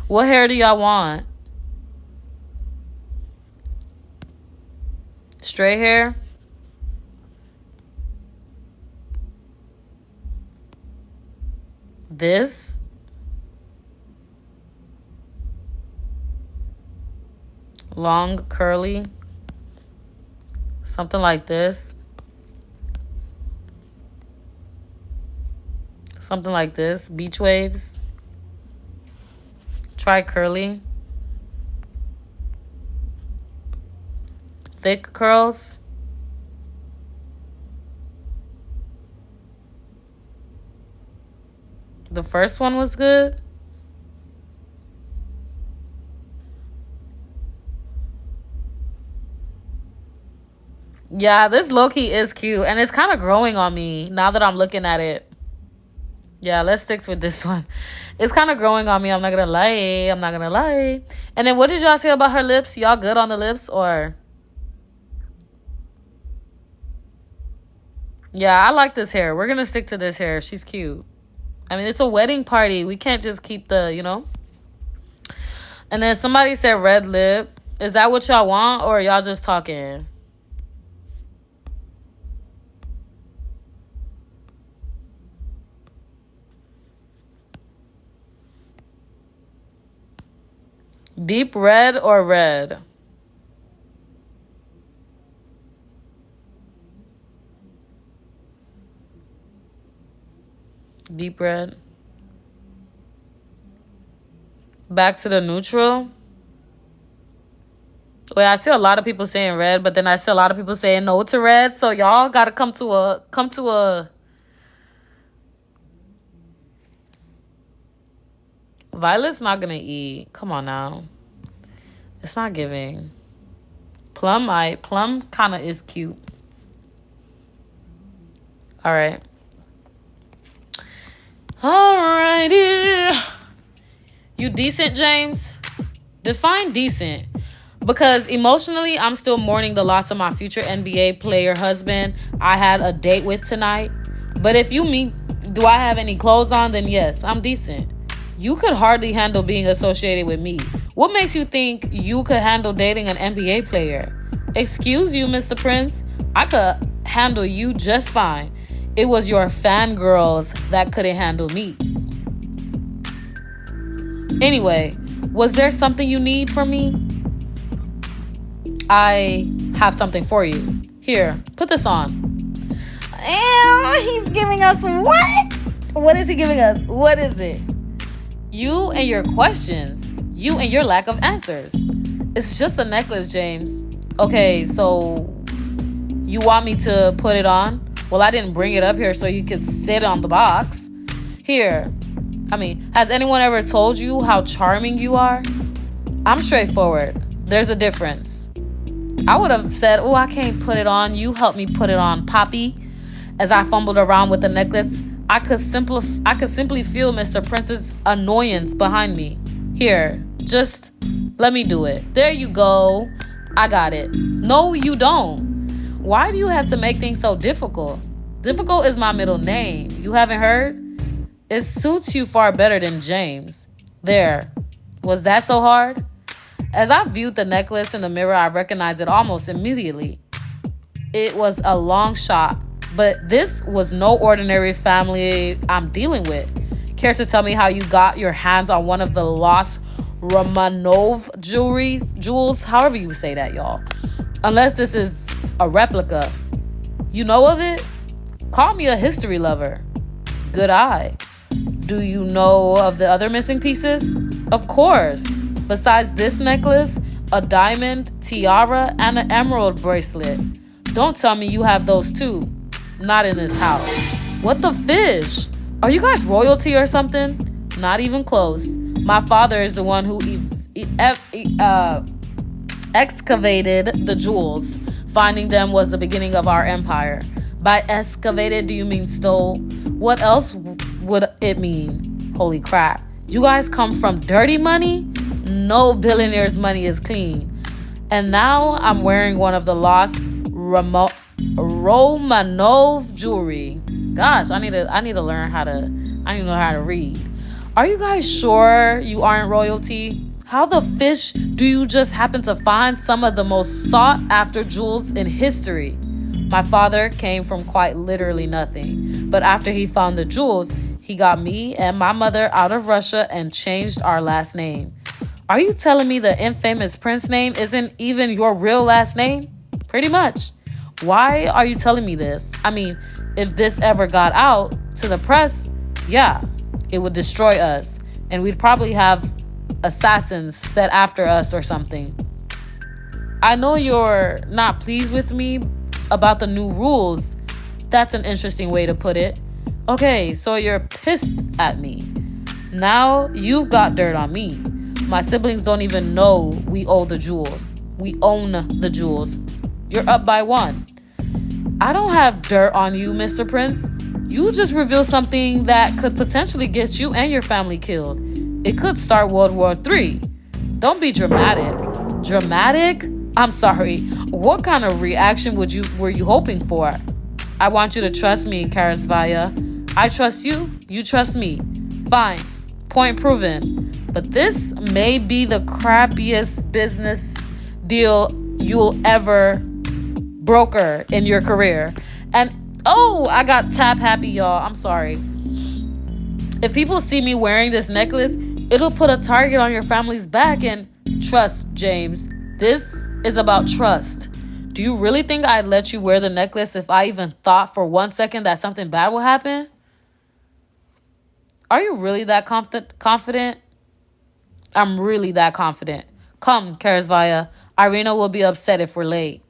What hair do y'all want? Straight hair? This? Long, curly? Something like this? Something like this. Beach waves. Try curly. Thick curls. The first one was good. Yeah, this low-key is cute. And it's kind of growing on me now that I'm looking at it. Yeah, let's stick with this one. It's kind of growing on me. I'm not going to lie. I'm not going to lie. And then what did y'all say about her lips? Y'all good on the lips or? Yeah, I like this hair. We're going to stick to this hair. She's cute. I mean, it's a wedding party. We can't just keep the, you know. And then somebody said red lip. Is that what y'all want or y'all just talking? Deep red or red? Deep red. Back to the neutral. Wait, I see a lot of people saying red, but then I see a lot of people saying no to red. So y'all gotta come to a Violet's not gonna eat. Come on now. It's not giving. Plum kind of is cute. All right. Alrighty. You decent, James? Define decent. Because emotionally, I'm still mourning the loss of my future NBA player husband I had a date with tonight. But if you mean, do I have any clothes on? Then yes, I'm decent. You could hardly handle being associated with me. What makes you think you could handle dating an NBA player? Excuse you, Mr. Prince. I could handle you just fine. It was your fangirls that couldn't handle me. Anyway, was there something you need from me? I have something for you. Here, put this on. Ew, he's giving us what? What is he giving us? What is it? You and your questions. You and your lack of answers. It's just a necklace, James. Okay, so you want me to put it on? Well, I didn't bring it up here so you could sit on the box. Here. Has anyone ever told you how charming you are? I'm straightforward. There's a difference. I would have said, oh, I can't put it on. You help me put it on, Poppy. As I fumbled around with the necklace, I could simply feel Mr. Prince's annoyance behind me. Here, just let me do it. There you go. I got it. No, you don't. Why do you have to make things so difficult? Difficult is my middle name. You haven't heard? It suits you far better than James. There. Was that so hard? As I viewed the necklace in the mirror, I recognized it almost immediately. It was a long shot, but this was no ordinary family I'm dealing with. Care to tell me how you got your hands on one of the lost Romanov jewels? However you say that, y'all. Unless this is a replica. You know of it? Call me a history lover. Good eye. Do you know of the other missing pieces? Of course. Besides this necklace, a diamond, tiara, and an emerald bracelet. Don't tell me you have those too. Not in this house. What the fish? Are you guys royalty or something? Not even close. My father is the one who excavated the jewels. Finding them was the beginning of our empire. By excavated, do you mean stole? What else would it mean? Holy crap. You guys come from dirty money? No billionaire's money is clean. And now I'm wearing one of the lost Romanov jewelry. Gosh, I need to learn how to read. Are you guys sure you aren't royalty? How the fish do you just happen to find some of the most sought after jewels in history? My father came from quite literally nothing. But after he found the jewels, he got me and my mother out of Russia and changed our last name. Are you telling me the infamous Prince name isn't even your real last name? Pretty much. Why are you telling me this? If this ever got out to the press, yeah, it would destroy us. And we'd probably have assassins set after us or something. I know you're not pleased with me about the new rules. That's an interesting way to put it. Okay, so you're pissed at me. Now you've got dirt on me. My siblings don't even know we owe the jewels. We own the jewels. You're up by one. I don't have dirt on you, Mr. Prince. You just revealed something that could potentially get you and your family killed. It could start World War III. Don't be dramatic. Dramatic? I'm sorry. What kind of reaction were you hoping for? I want you to trust me, Karasvaya. I trust you. You trust me. Fine. Point proven. But this may be the crappiest business deal you'll ever broker in your career. And I got tap happy, y'all. I'm sorry. If people see me wearing this necklace, it'll put a target on your family's back. And trust, James, this is about trust. Do you really think I'd let you wear the necklace if I even thought for 1 second that something bad will happen? Are you really that confident? I'm really that confident. Come, Karasvaya. Irina will be upset if we're late.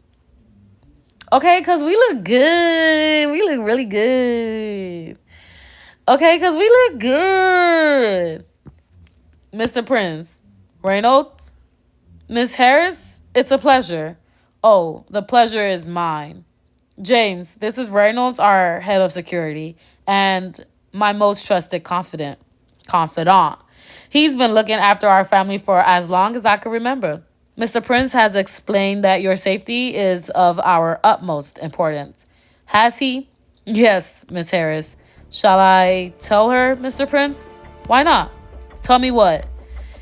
Okay, because we look good. We look really good. Okay, because we look good. Mr. Prince. Reynolds? Miss Harris? It's a pleasure. Oh, the pleasure is mine. James, this is Reynolds, our head of security, and my most trusted confidant. He's been looking after our family for as long as I can remember. Mr. Prince has explained that your safety is of our utmost importance. Has he? Yes, Miss Harris. Shall I tell her, Mr. Prince? Why not? Tell me what.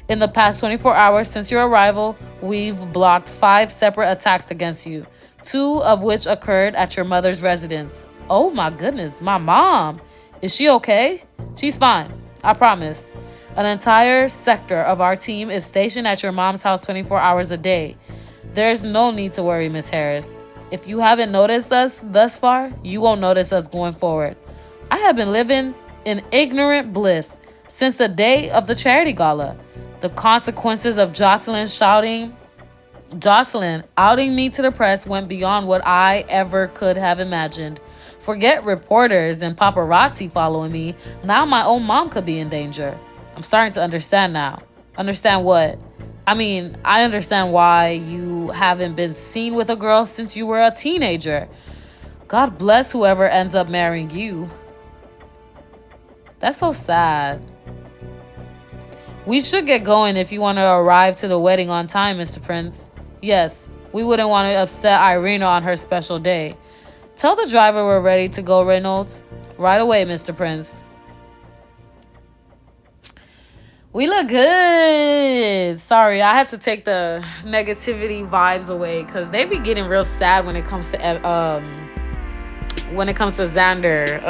In the past 24 hours since your arrival, we've blocked 5 separate attacks against you, 2 of which occurred at your mother's residence. Oh my goodness, my mom. Is she okay? She's fine, I promise. An entire sector of our team is stationed at your mom's house 24 hours a day. There's no need to worry, Miss Harris. If you haven't noticed us thus far, you won't notice us going forward. I have been living in ignorant bliss since the day of the charity gala. The consequences of Jocelyn outing me to the press went beyond what I ever could have imagined. Forget reporters and paparazzi following me. Now my own mom could be in danger. I'm starting to understand now. Understand what? I mean, I understand why you haven't been seen with a girl since you were a teenager. God bless whoever ends up marrying you. That's so sad. We should get going if you want to arrive to the wedding on time, Mr. Prince. Yes, we wouldn't want to upset Irina on her special day. Tell the driver we're ready to go, Reynolds. Right away, Mr. Prince. We look good. Sorry, I had to take the negativity vibes away because they be getting real sad when it comes to Xander.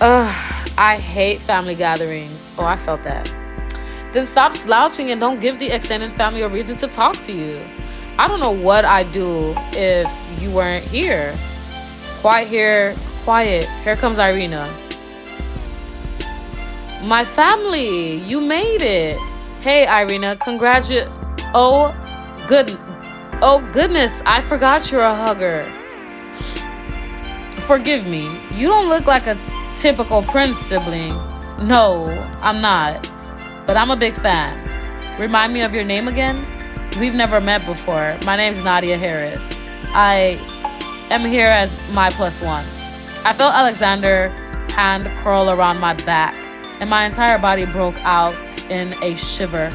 Ugh. I hate family gatherings. Oh, I felt that. Then stop slouching and don't give the extended family a reason to talk to you. I don't know what I'd do if you weren't here. Quiet here. Quiet. Here comes Irina. My family. You made it. Hey, Irina. Oh, goodness. I forgot you're a hugger. Forgive me. You don't look like a typical Prince sibling. No, I'm not. But I'm a big fan. Remind me of your name again? We've never met before. My name's Nadia Harris. I am here as my +1. I felt Alexander's hand curl around my back, and my entire body broke out in a shiver.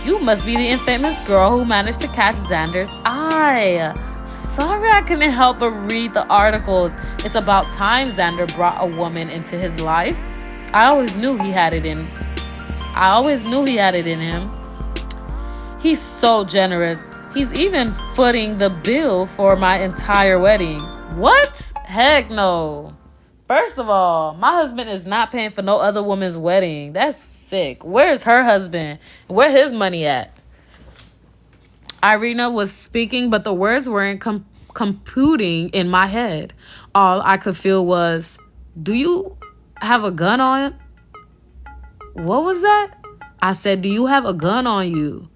You must be the infamous girl who managed to catch Xander's eye. Sorry I couldn't help but read the articles. It's about time Xander brought a woman into his life. I always knew he had it in him. He's so generous. He's even footing the bill for my entire wedding. What? Heck no. First of all, my husband is not paying for no other woman's wedding. That's sick. Where's her husband? Where's his money at? Irina was speaking, but the words weren't computing in my head. All I could feel was, do you have a gun on? What was that? I said, do you have a gun on you?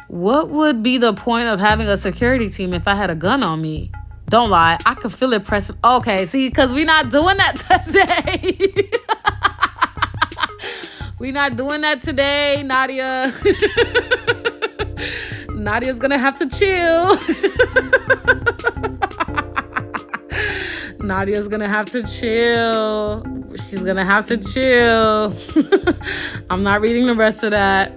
What would be the point of having a security team if I had a gun on me? Don't lie. I could feel it pressing. Okay, see, because we're not doing that today. We're not doing that today, Nadia. Nadia's gonna have to chill. Nadia's gonna have to chill. She's gonna have to chill. I'm not reading the rest of that.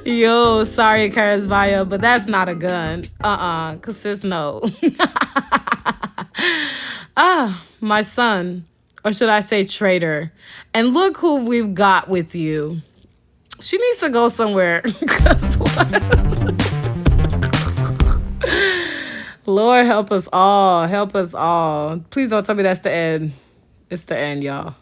Yo, sorry, Karazvaya, but that's not a gun. Cause sis, no. My son, or should I say traitor. And look who we've got with you. She needs to go somewhere. Lord, help us all. Help us all. Please don't tell me that's the end. It's the end, y'all.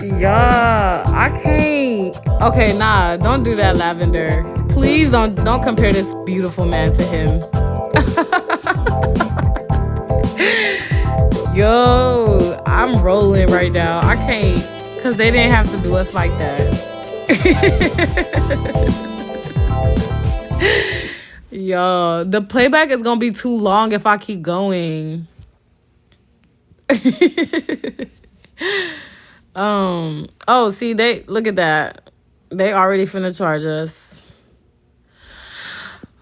Yeah, I can't. Okay, nah, don't do that, Lavender. Please don't compare this beautiful man to him. Yo, I'm rolling right now. I can't, because they didn't have to do us like that. Yo, the playback is gonna be too long if I keep going. Oh, see, they look at that. They already finna charge us.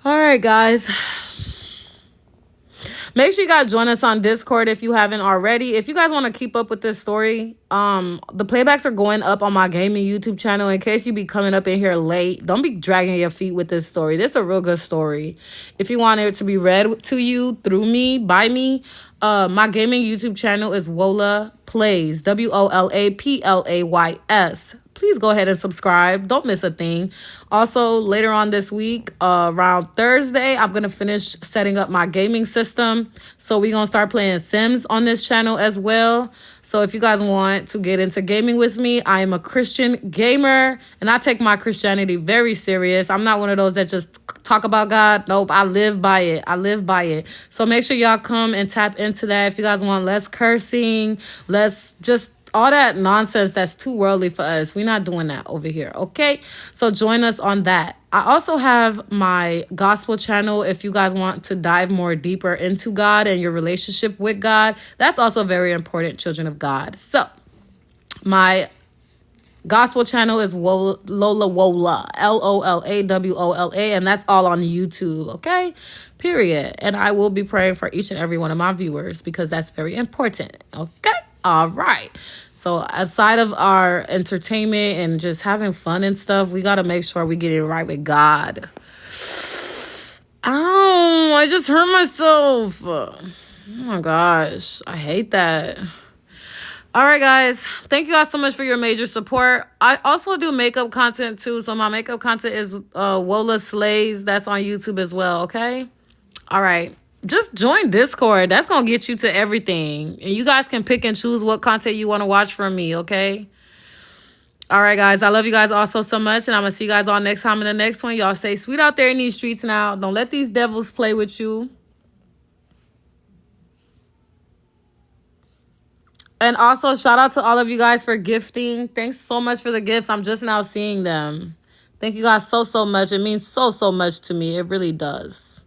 All right, guys. Make sure you guys join us on Discord if you haven't already. If you guys want to keep up with this story, the playbacks are going up on my gaming YouTube channel. In case you be coming up in here late, don't be dragging your feet with this story. This is a real good story. If you want it to be read to you through me, by me, my gaming YouTube channel is Wola Plays, WOLAPLAYS. Please go ahead and subscribe. Don't miss a thing. Also, later on this week, around Thursday, I'm going to finish setting up my gaming system. So we're going to start playing Sims on this channel as well. So if you guys want to get into gaming with me, I am a Christian gamer and I take my Christianity very serious. I'm not one of those that just talk about God. Nope, I live by it. I live by it. So make sure y'all come and tap into that. If you guys want less cursing, less just all that nonsense that's too worldly for us. We're not doing that over here, okay? So join us on that. I also have my gospel channel if you guys want to dive more deeper into God and your relationship with God. That's also very important, children of God. So my gospel channel is Lola Wola, LOLAWOLA, and that's all on YouTube, okay? Period. And I will be praying for each and every one of my viewers because that's very important, okay? All right. So aside of our entertainment and just having fun and stuff, we got to make sure we get it right with God. Ow, I just hurt myself. Oh my gosh, I hate that. All right, guys. Thank you guys so much for your major support. I also do makeup content too. So my makeup content is Wola Slays. That's on YouTube as well, okay? All right. Just join Discord. That's going to get you to everything. And you guys can pick and choose what content you want to watch from me, okay? All right, guys. I love you guys also so much. And I'm going to see you guys all next time in the next one. Y'all stay sweet out there in these streets now. Don't let these devils play with you. And also, shout out to all of you guys for gifting. Thanks so much for the gifts. I'm just now seeing them. Thank you guys so much. It means so much to me. It really does.